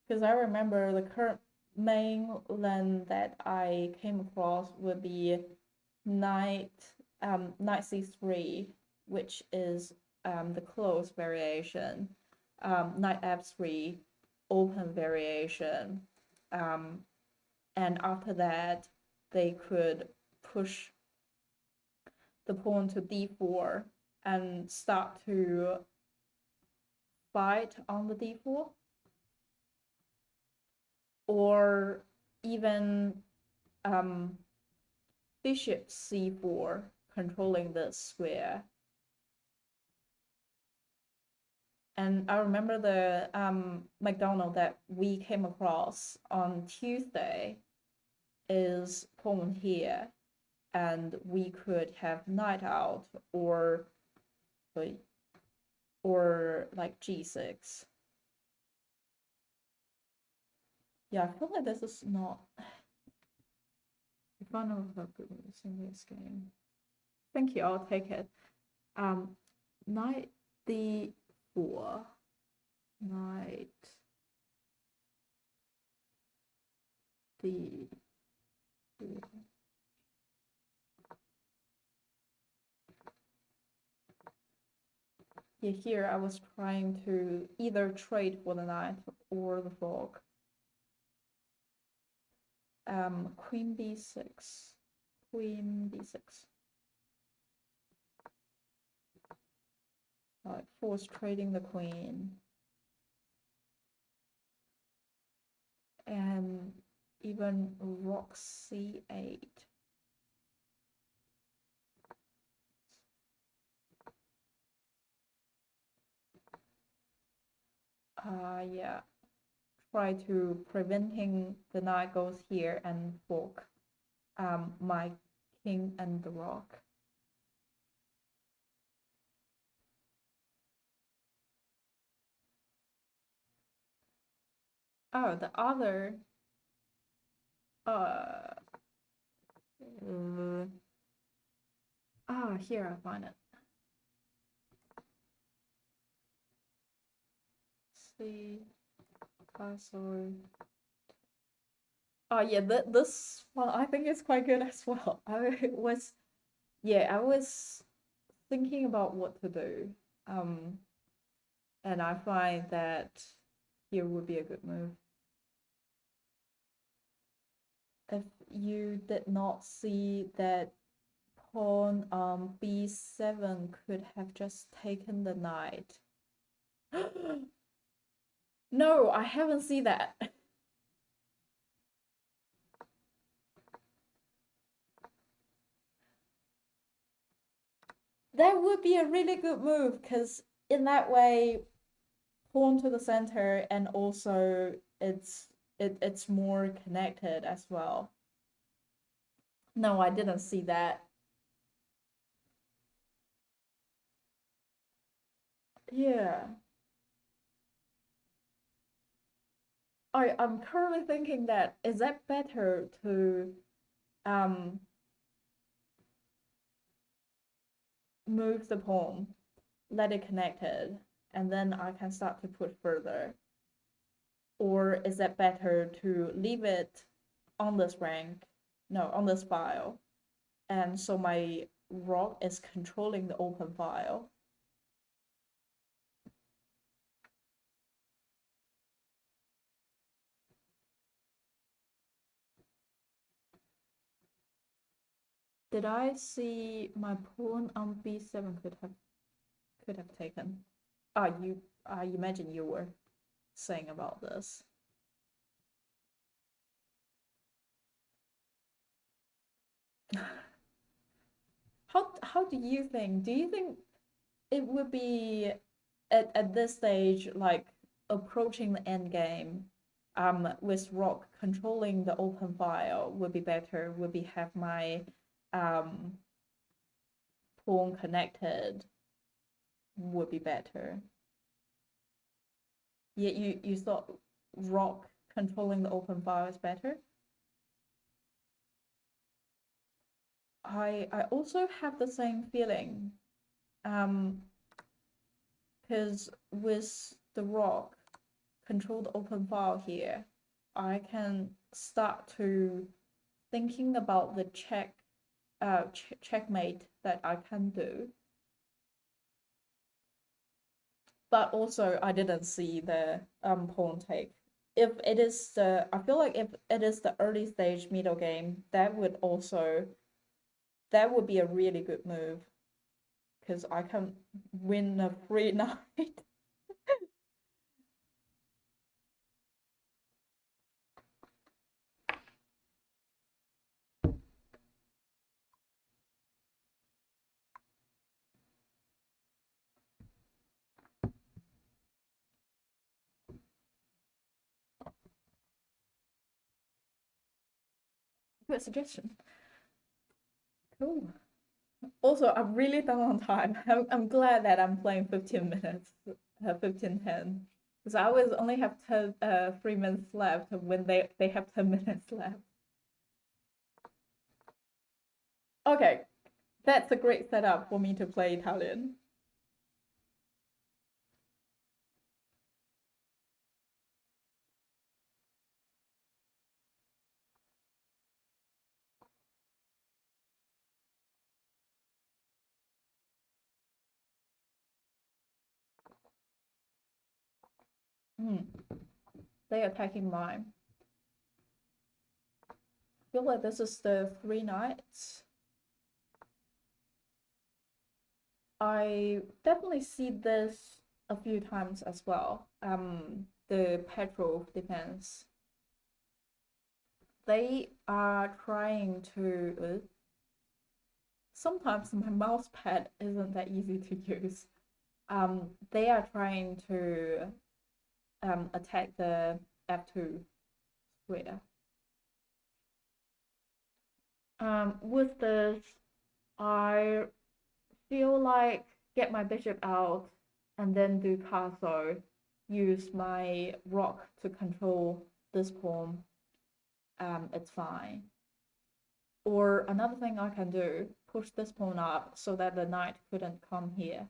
because I remember the current mainland that I came across would be knight c3, which is the closed variation, knight f3, open variation, and after that they could push the pawn to d4 and start to fight on the d4, or even bishop c4 controlling this square. And I remember the McDonald that we came across on Tuesday is pawn here, and we could have knight out or like g6. Yeah, I feel like this is not. If I know how good in this game. Thank you, I'll take it. Knight d4. Knight d4. Yeah, here I was trying to either trade for the knight or the fork. Queen b6. Queen b6. like force trading the queen. And even rook c8. Yeah. Try to preventing the knight goes here and fork my king and the rook. Oh, the other here I find it. See, castle. Oh yeah, this one I think is quite good as well. I was thinking about what to do. And I find that here would be a good move. If you did not see that pawn b7 could have just taken the knight. No, I haven't seen that. That would be a really good move, because in that way, pawn to the center, and also it's more connected as well. No, I didn't see that. Yeah. I'm currently thinking that is that better to move the pawn, let it connected, and then I can start to put further? Or is that better to leave it on this rank, no, on this file, and so my rook is controlling the open file? Did I see my pawn on b7 could have taken? I imagine you were saying about this. How do you think? Do you think it would be at this stage, like approaching the end game, with rook controlling the open file would be better? Would be have my pawn connected would be better? Yeah, you thought rook controlling the open file is better? I also have the same feeling. Because with the rook control the open file here, I can start to thinking about the checkmate that I can do. But also I didn't see the pawn take. If it is I feel like if it is the early stage middle game, that would be a really good move, because I can win a free knight. Good suggestion. Cool. Also, I'm really done on time. I'm glad that I'm playing 15 minutes, 15:10. Because I always only have 3 minutes left when they have 10 minutes left. Okay, that's a great setup for me to play Italian. They attacking mine. I feel like this is the 3 knights. I definitely see this a few times as well. The petrol defense, they are trying to. Sometimes my mouse pad isn't that easy to use. They are trying to attack the F2 square. With this, I feel like get my bishop out and then do castle, use my rock to control this pawn. It's fine. Or another thing I can do, push this pawn up so that the knight couldn't come here.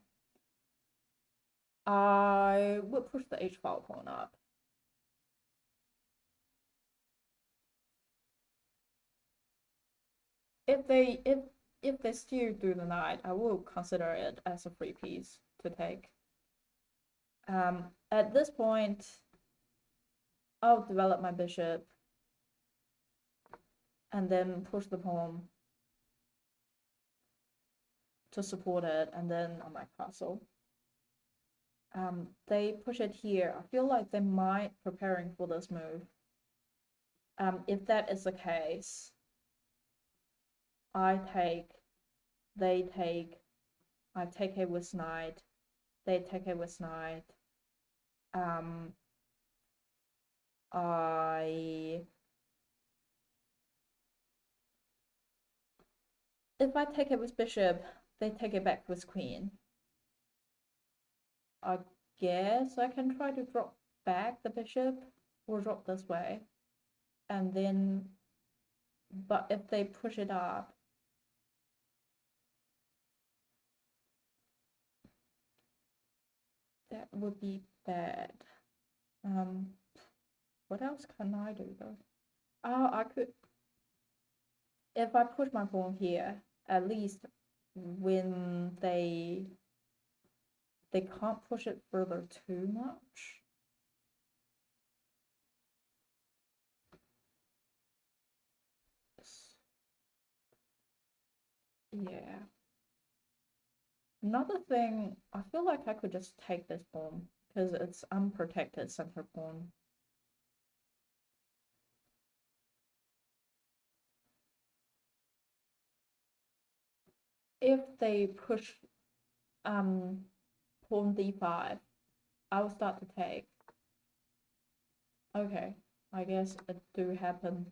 I would push the h5 pawn up. If they still do the knight, I will consider it as a free piece to take. At this point, I'll develop my bishop and then push the pawn to support it, and then on my castle. They push it here. I feel like they might preparing for this move. If that is the case, I take, they take, I take it with knight, they take it with knight. If I take it with bishop, they take it back with queen. I guess I can try to drop back the bishop or drop this way. And then, but if they push it up, that would be bad. What else can I do though? Oh, I could, if I push my pawn here, at least when they can't push it further too much. Yeah. Another thing, I feel like I could just take this pawn because it's unprotected center pawn. If they push pawn d5, I will start to take. Okay, I guess it do happen.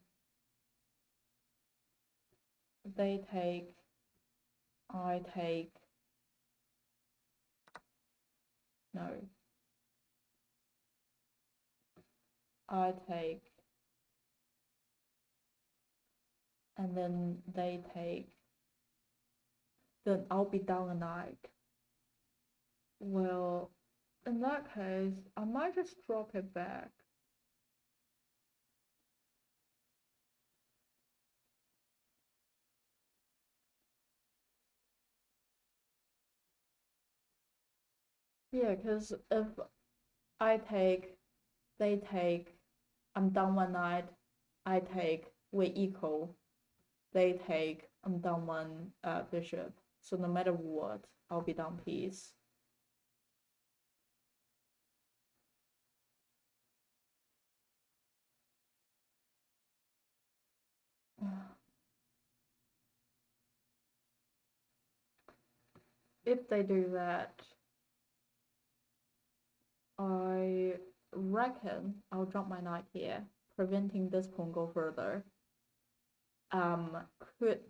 They take, I take. No. I take. And then they take. Then I'll be down a knight. Well, in that case, I might just drop it back. Yeah, because if I take, they take, I'm down one knight, I take, we equal, they take, I'm down one bishop. So no matter what, I'll be down piece. If they do that, I reckon I'll drop my knight here, preventing this pawn go further. Could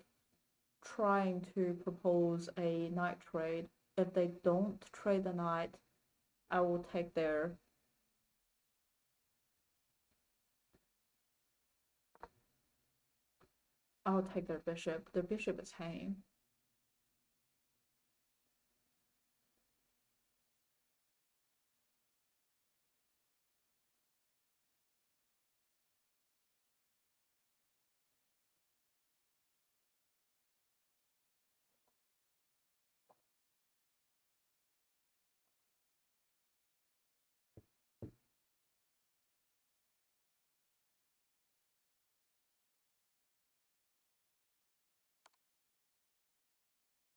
trying to propose a knight trade. If they don't trade the knight, I will take their I'll take their bishop. Their bishop is hanging.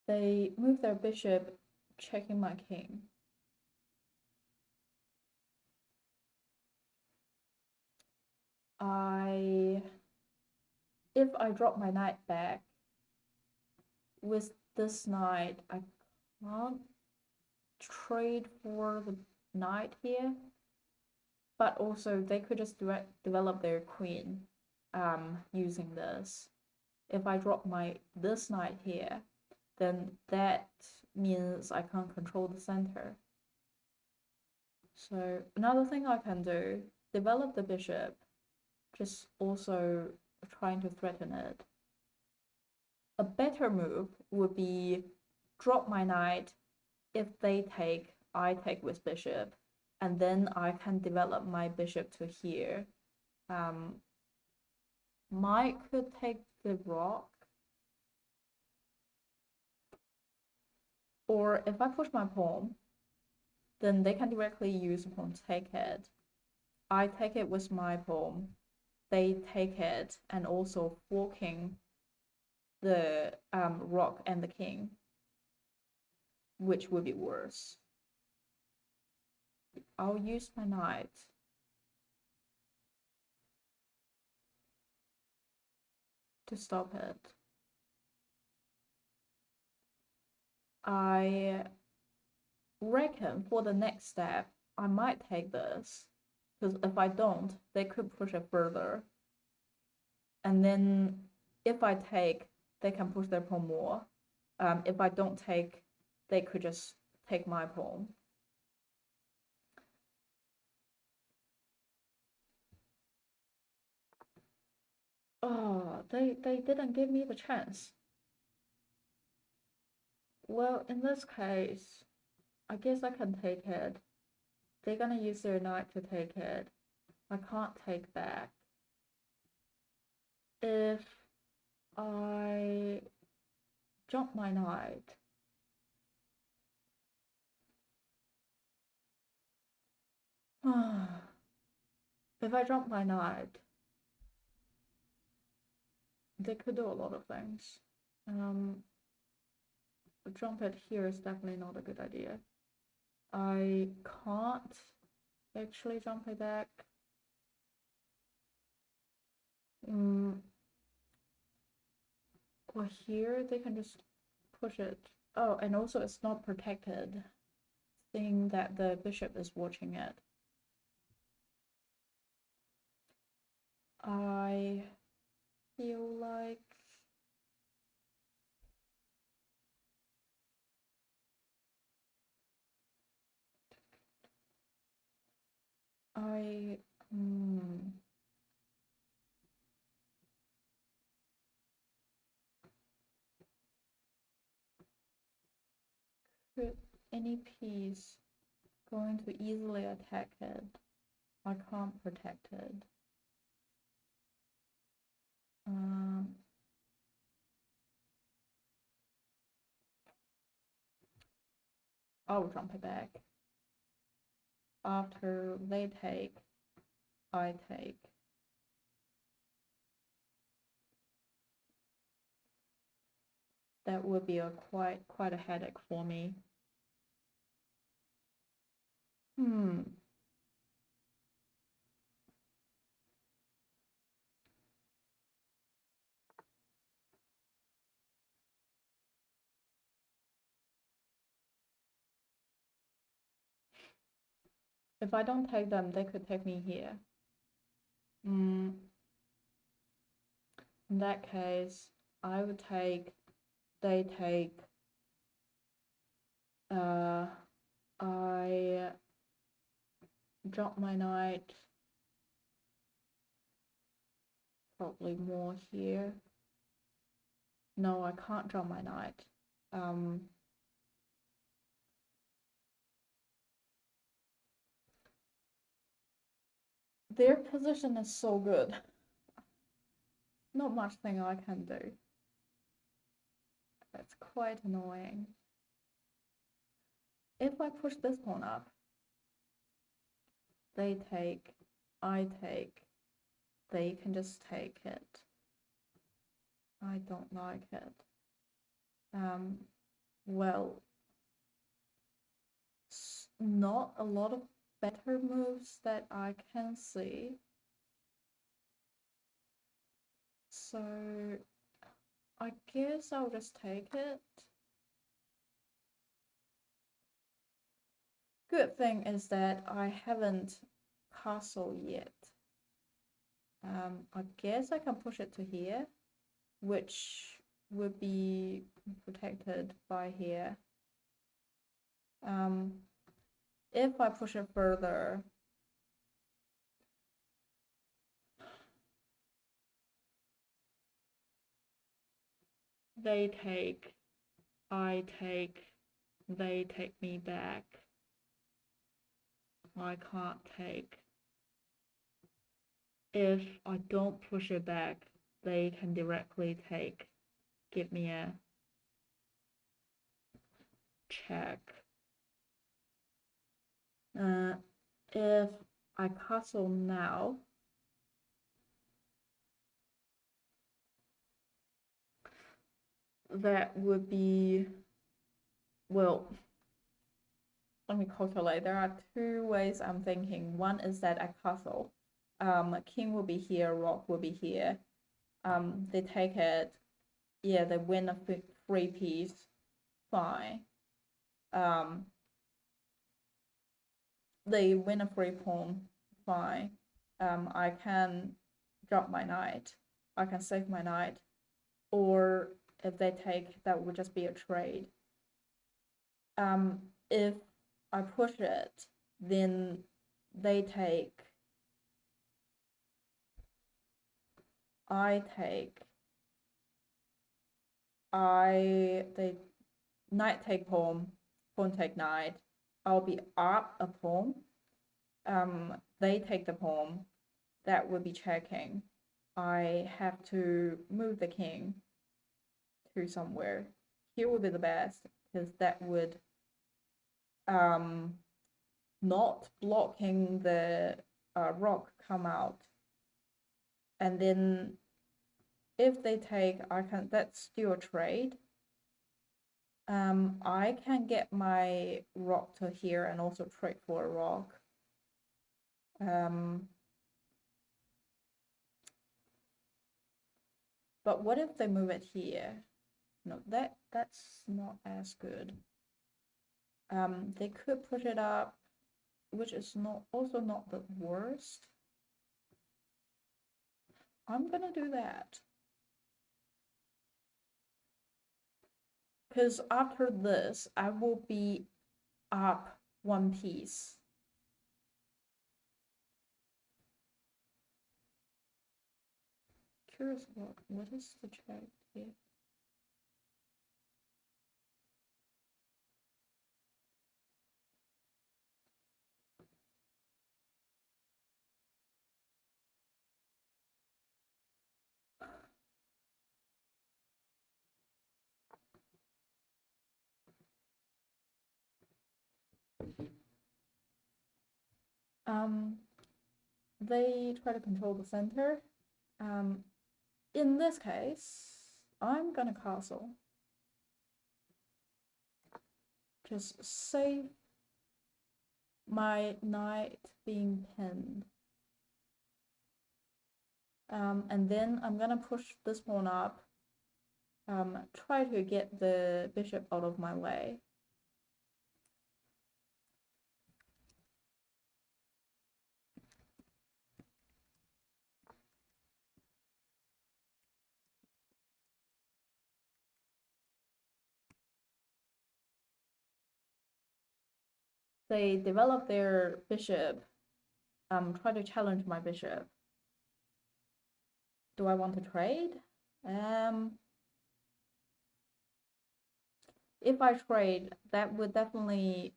They move their bishop checking my king. If I drop my knight back with this knight, I can't trade for the knight here, but also they could just develop their queen using this. If I drop this knight here, then that means I can't control the center. So another thing I can do, develop the bishop, just also trying to threaten it. A better move would be drop my knight. If they take, I take with bishop, and then I can develop my bishop to here. Might could take the rock. Or if I push my pawn, then they can directly use pawn take it. I take it with my pawn. They take it and also forking the rock and the king, which would be worse. I'll use my knight. To stop it. I reckon for the next step, I might take this, because if I don't, they could push it further. And then if I take, they can push their pawn more. If I don't take, they could just take my pawn. Oh, they didn't give me the chance. Well, in this case, I guess I can take it. They're gonna use their knight to take it. I can't take back. If I jump my knight, if I jump my knight, they could do a lot of things. Jump it here is definitely not a good idea. I can't actually jump it back. Well, here they can just push it. Oh, and also it's not protected, seeing that the bishop is watching it. I feel like could any piece going to easily attack it? I can't protect it. I'll jump it back. After they take, I take. That would be a quite a headache for me. If I don't take them, they could take me here. In that case, I would take, they take, I drop my knight, probably more here. No, I can't drop my knight. Their position is so good. Not much thing I can do. That's quite annoying. If I push this pawn up, they take, I take, they can just take it. I don't like it. Well, not a lot of better moves that I can see. So I guess I'll just take it. Good thing is that I haven't castle yet. I guess I can push it to here, which would be protected by here. If I push it further, they take, I take, they take me back. I can't take. If I don't push it back, they can directly take. Give me a check. If I castle now, that would be, well, let me calculate. There are two ways I'm thinking. One is that I castle. King will be here, rock will be here. They take it. Yeah, they win a free piece. Fine. They win a free pawn. Fine. I can drop my knight. I can save my knight. Or if they take, that would just be a trade. If I push it, then they take, I take, they knight take pawn, pawn take knight. I'll be up a pawn. They take the pawn. That would be checking. I have to move the king to somewhere. Here would be the best because that would not blocking the rock come out. And then if they take, I can, that's still a trade. I can get my rock to here and also trade for a rock. But what if they move it here? No, that's not as good. They could push it up, which is also not the worst. I'm gonna do that. Because after this, I will be up one piece. Curious what is the check here? They try to control the center. In this case, I'm gonna castle. Just save my knight being pinned. And then I'm gonna push this pawn up. Try to get the bishop out of my way. They develop their bishop, try to challenge my bishop. Do I want to trade? If I trade, that would definitely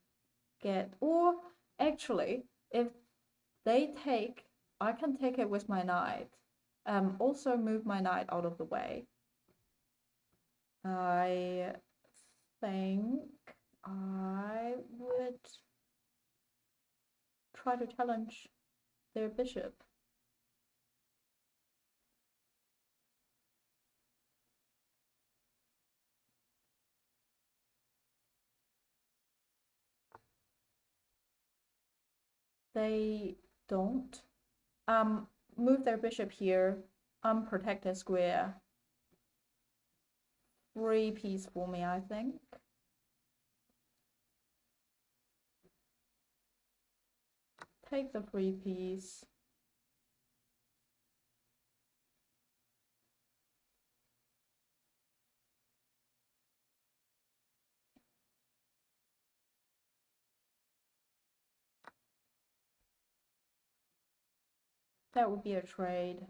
get, or actually, if they take, I can take it with my knight. Also move my knight out of the way. I think I would try to challenge their bishop. They don't. Move their bishop here, unprotected square. Free piece for me, I think. Take the free piece. That would be a trade.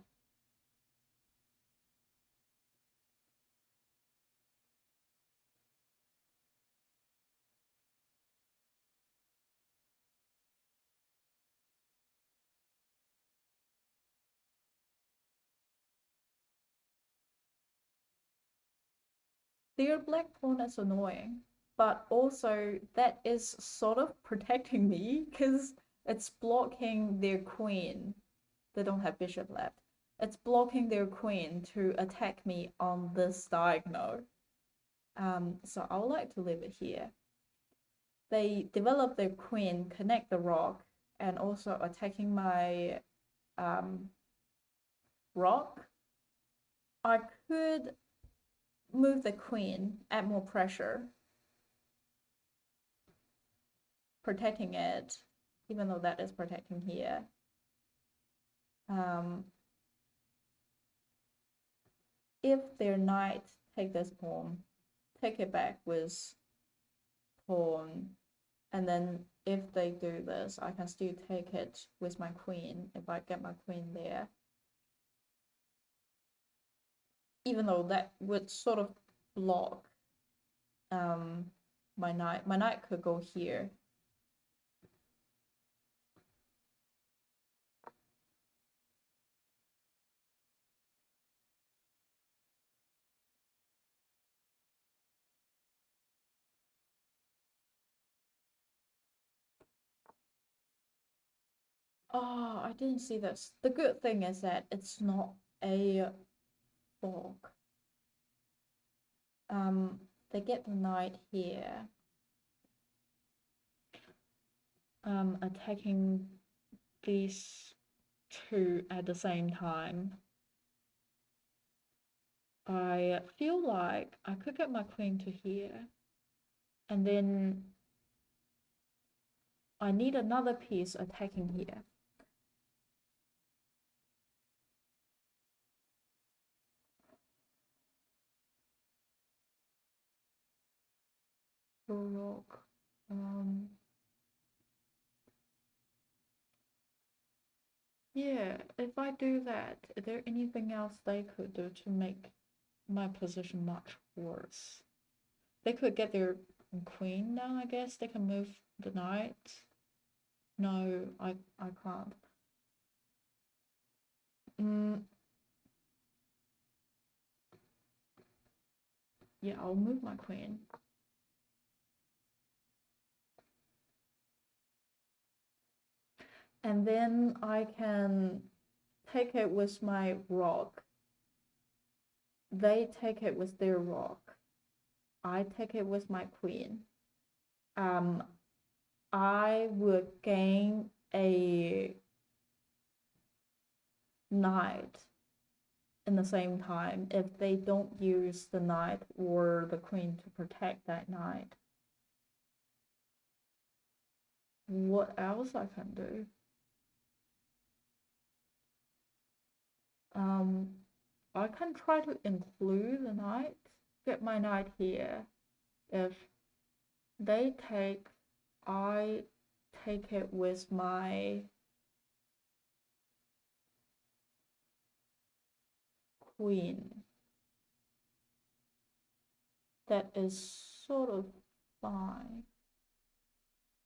Their black pawn is annoying, but also that is sort of protecting me because it's blocking their queen. They don't have bishop left. It's blocking their queen to attack me on this diagonal. So I would like to leave it here. They develop their queen, connect the rock, and also attacking my rock. I could move the queen, add more pressure, protecting it, even though that is protecting here. If their knight take this pawn, take it back with pawn, and then if they do this, I can still take it with my queen if I get my queen there. Even though that would sort of block my knight. My knight could go here. Oh, I didn't see this. The good thing is that it's not a fork. They get the knight here. Attacking these two at the same time. I feel like I could get my queen to here. And then I need another piece attacking here. Rook. Yeah, if I do that, is there anything else they could do to make my position much worse? They could get their queen now, I guess. They can move the knight. No, I can't. Yeah, I'll move my queen. And then I can take it with my rock. They take it with their rock. I take it with my queen. I would gain a knight in the same time if they don't use the knight or the queen to protect that knight. What else I can do? I can try to include the knight, get my knight here. If they take, I take it with my queen. That is sort of fine.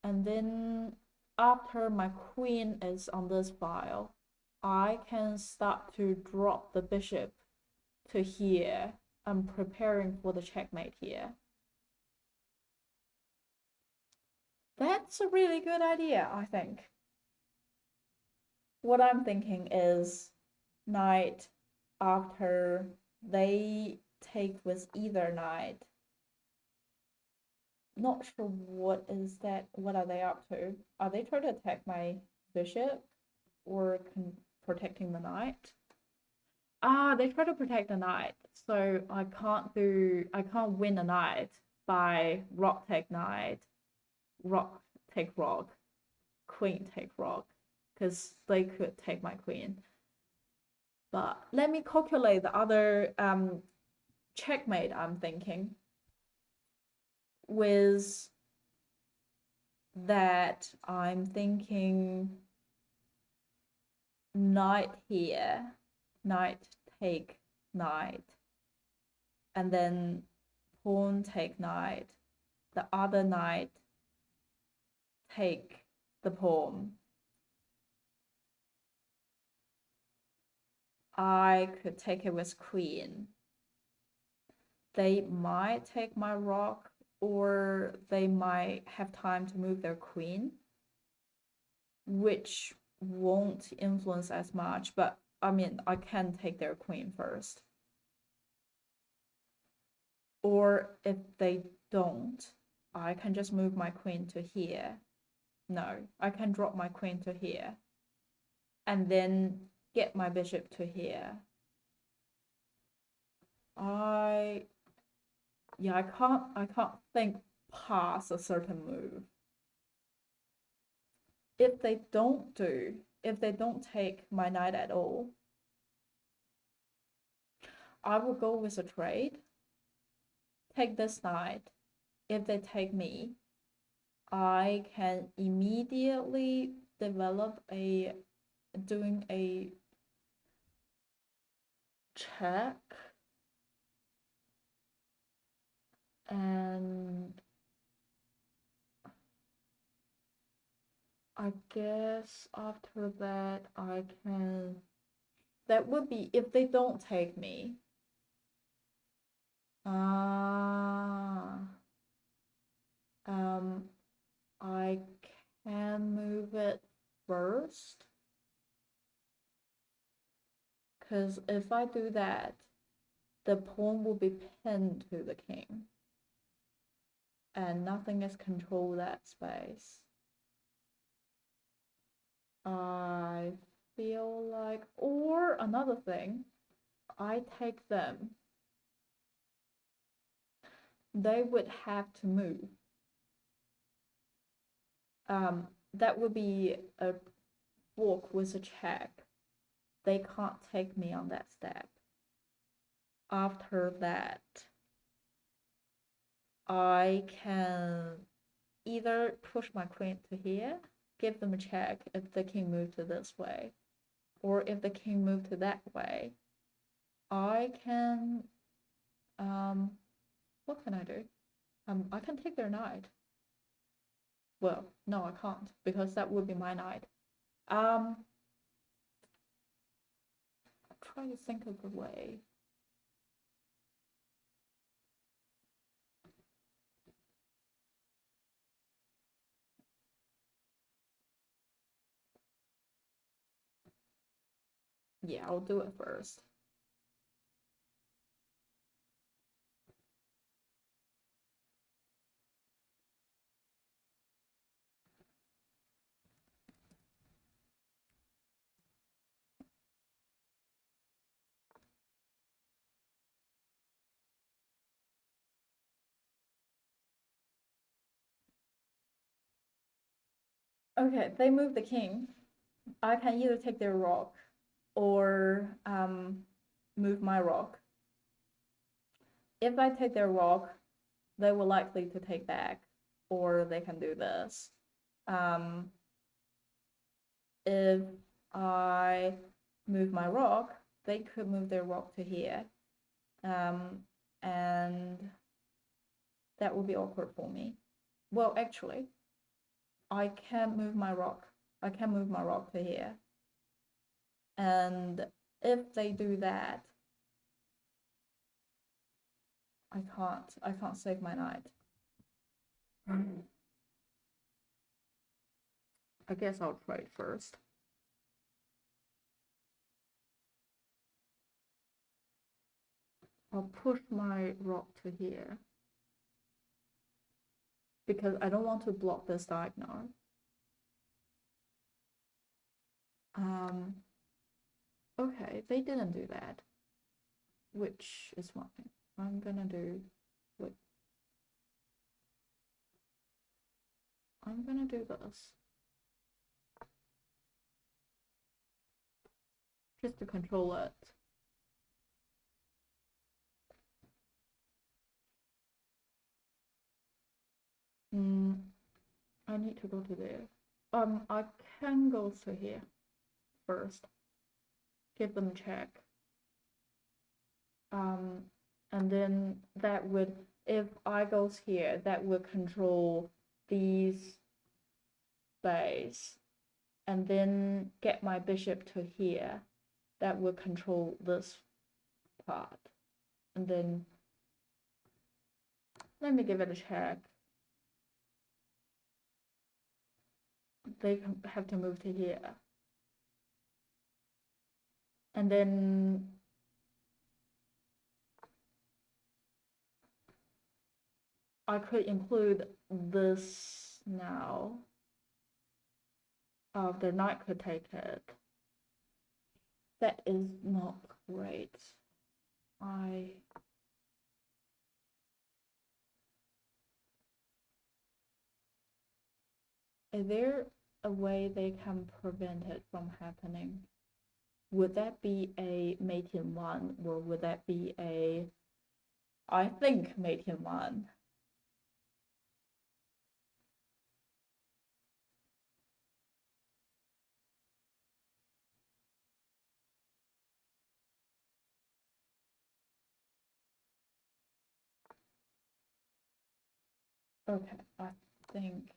And then after my queen is on this file, I can start to drop the bishop to here. I'm preparing for the checkmate here. That's a really good idea, I think. What I'm thinking is knight after they take with either knight. Not sure what is that. What are they up to? Are they trying to attack my bishop or protecting the knight. They try to protect the knight, so I can't win a knight by rock take knight, rock take rock, queen take rock, because they could take my queen. But let me calculate the other checkmate I'm thinking. With that, I'm thinking knight here, knight take knight, and then pawn take knight, the other knight take the pawn. I could take it with queen. They might take my rock, or they might have time to move their queen, which won't influence as much, but I mean, I can take their queen first. Or if they don't, I can just move my queen to here. No, I can drop my queen to here and then get my bishop to here. I can't think past a certain move. If they don't take my knight at all, I will go with a trade. Take this knight. If they take me, I can immediately develop doing a check, and I guess after that that would be if they don't take me. I can move it first, because if I do that, the pawn will be pinned to the king, and nothing is control that space. I feel like, or another thing, I take them. They would have to move. That would be a fork with a check. They can't take me on that step. After that, I can either push my queen to here, give them a check if the king moved to this way, or if the king moved to that way, I can, what can I do? I can take their knight. Well, no, I can't, because that would be my knight. I'm trying to think of a way. Yeah, I'll do it first. Okay, they move the king. I can either take their rock or move my rock. If I take their rock, they will likely to take back, or they can do this. If I move my rock, they could move their rock to here, and that would be awkward for me. Well, actually, I can move my rock. I can move my rock to here, and if they do that, I can't save my knight. I guess I'll try it first. I'll push my rock to here, because I don't want to block this diagonal. Okay, they didn't do that, which is fine. I'm gonna do, wait, I'm gonna do this. Just to control it. I need to go to there. I can go to here first. Give them a check. And then that would, if I goes here, that would control these space, and then get my bishop to here. That would control this part. And then let me give it a check. They have to move to here. And then I could include this now. The knight could take it. That is not great. Is there a way they can prevent it from happening? Would that be a mate in one, or would that be a, I think, mate in one? Okay, I think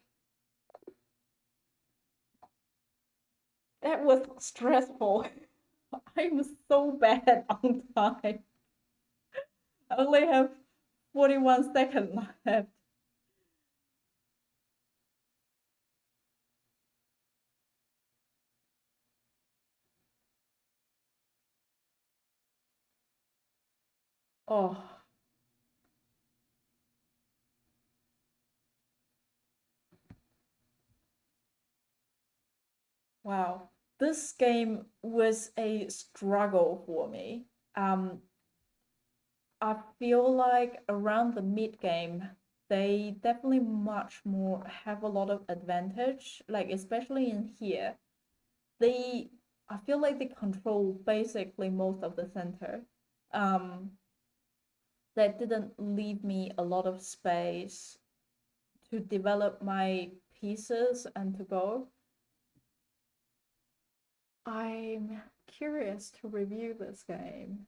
that was stressful. I'm so bad on time. I only have 41 seconds left. Oh, wow. This game was a struggle for me. I feel like around the mid game, they definitely much more have a lot of advantage. Like especially in here, they I feel like they control basically most of the center. Um, that didn't leave me a lot of space to develop my pieces and to go. I'm curious to review this game.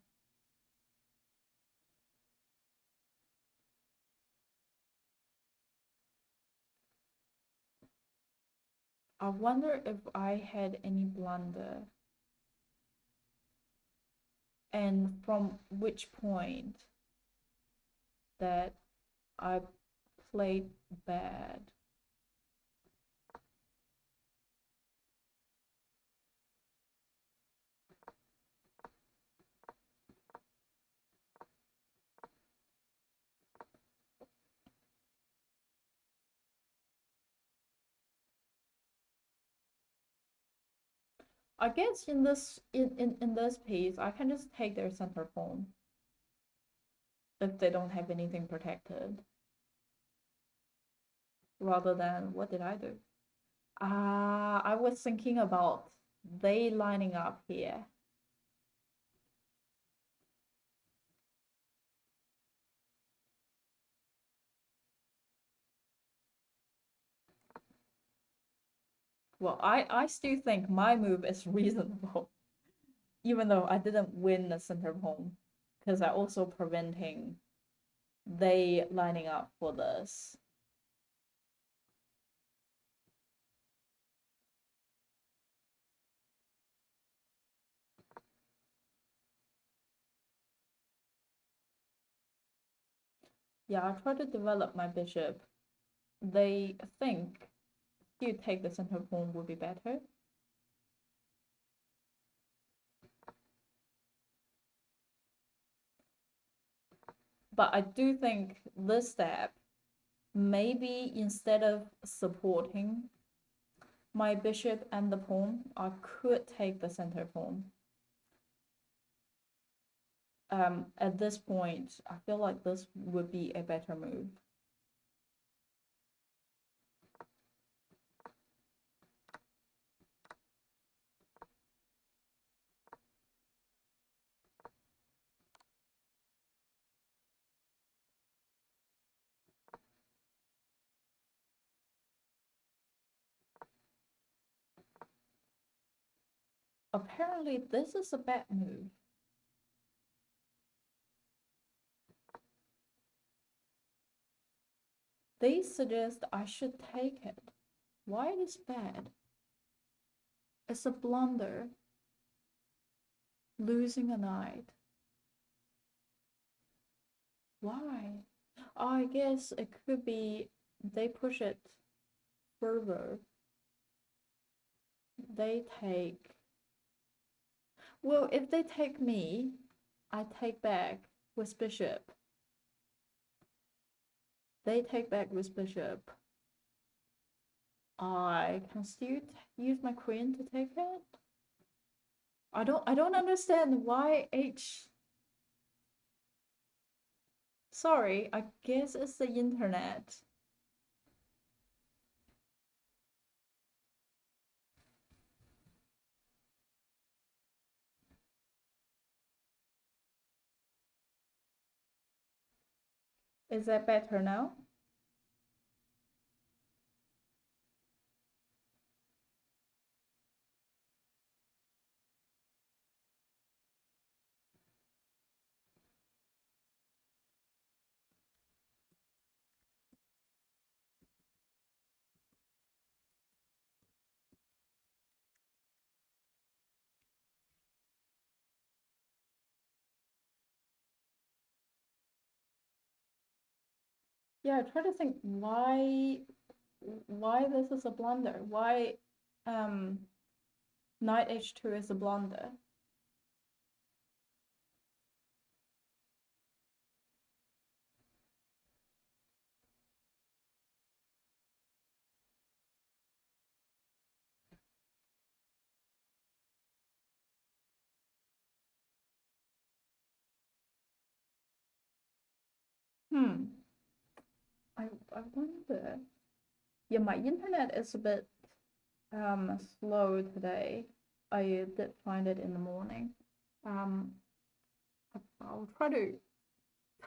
I wonder if I had any blunder and from which point that I played bad. I guess in this piece, I can just take their center pawn if they don't have anything protected, rather than what did I do? I was thinking about they lining up here. Well, I still think my move is reasonable, even though I didn't win the center pawn, because I also preventing they lining up for this. Yeah, I try to develop my bishop. They think you take the center pawn would be better. But I do think this step, maybe instead of supporting, my bishop and the pawn, I could take the center pawn. At this point, I feel like this would be a better move. Apparently, this is a bad move. They suggest I should take it. Why it is bad? It's a blunder. Losing a knight. Why? I guess it could be they push it further. They take... Well, if they take me, I take back with bishop. They take back with bishop. I can still use my queen to take it. I don't understand why H. Sorry, I guess it's the internet. Is that better now? Yeah, I try to think why this is a blunder. Why knight h2 is a blunder. I wonder. Yeah, my internet is a bit slow today. I did find it in the morning. I'll try to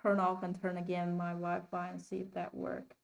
turn off and turn again my Wi-Fi and see if that works.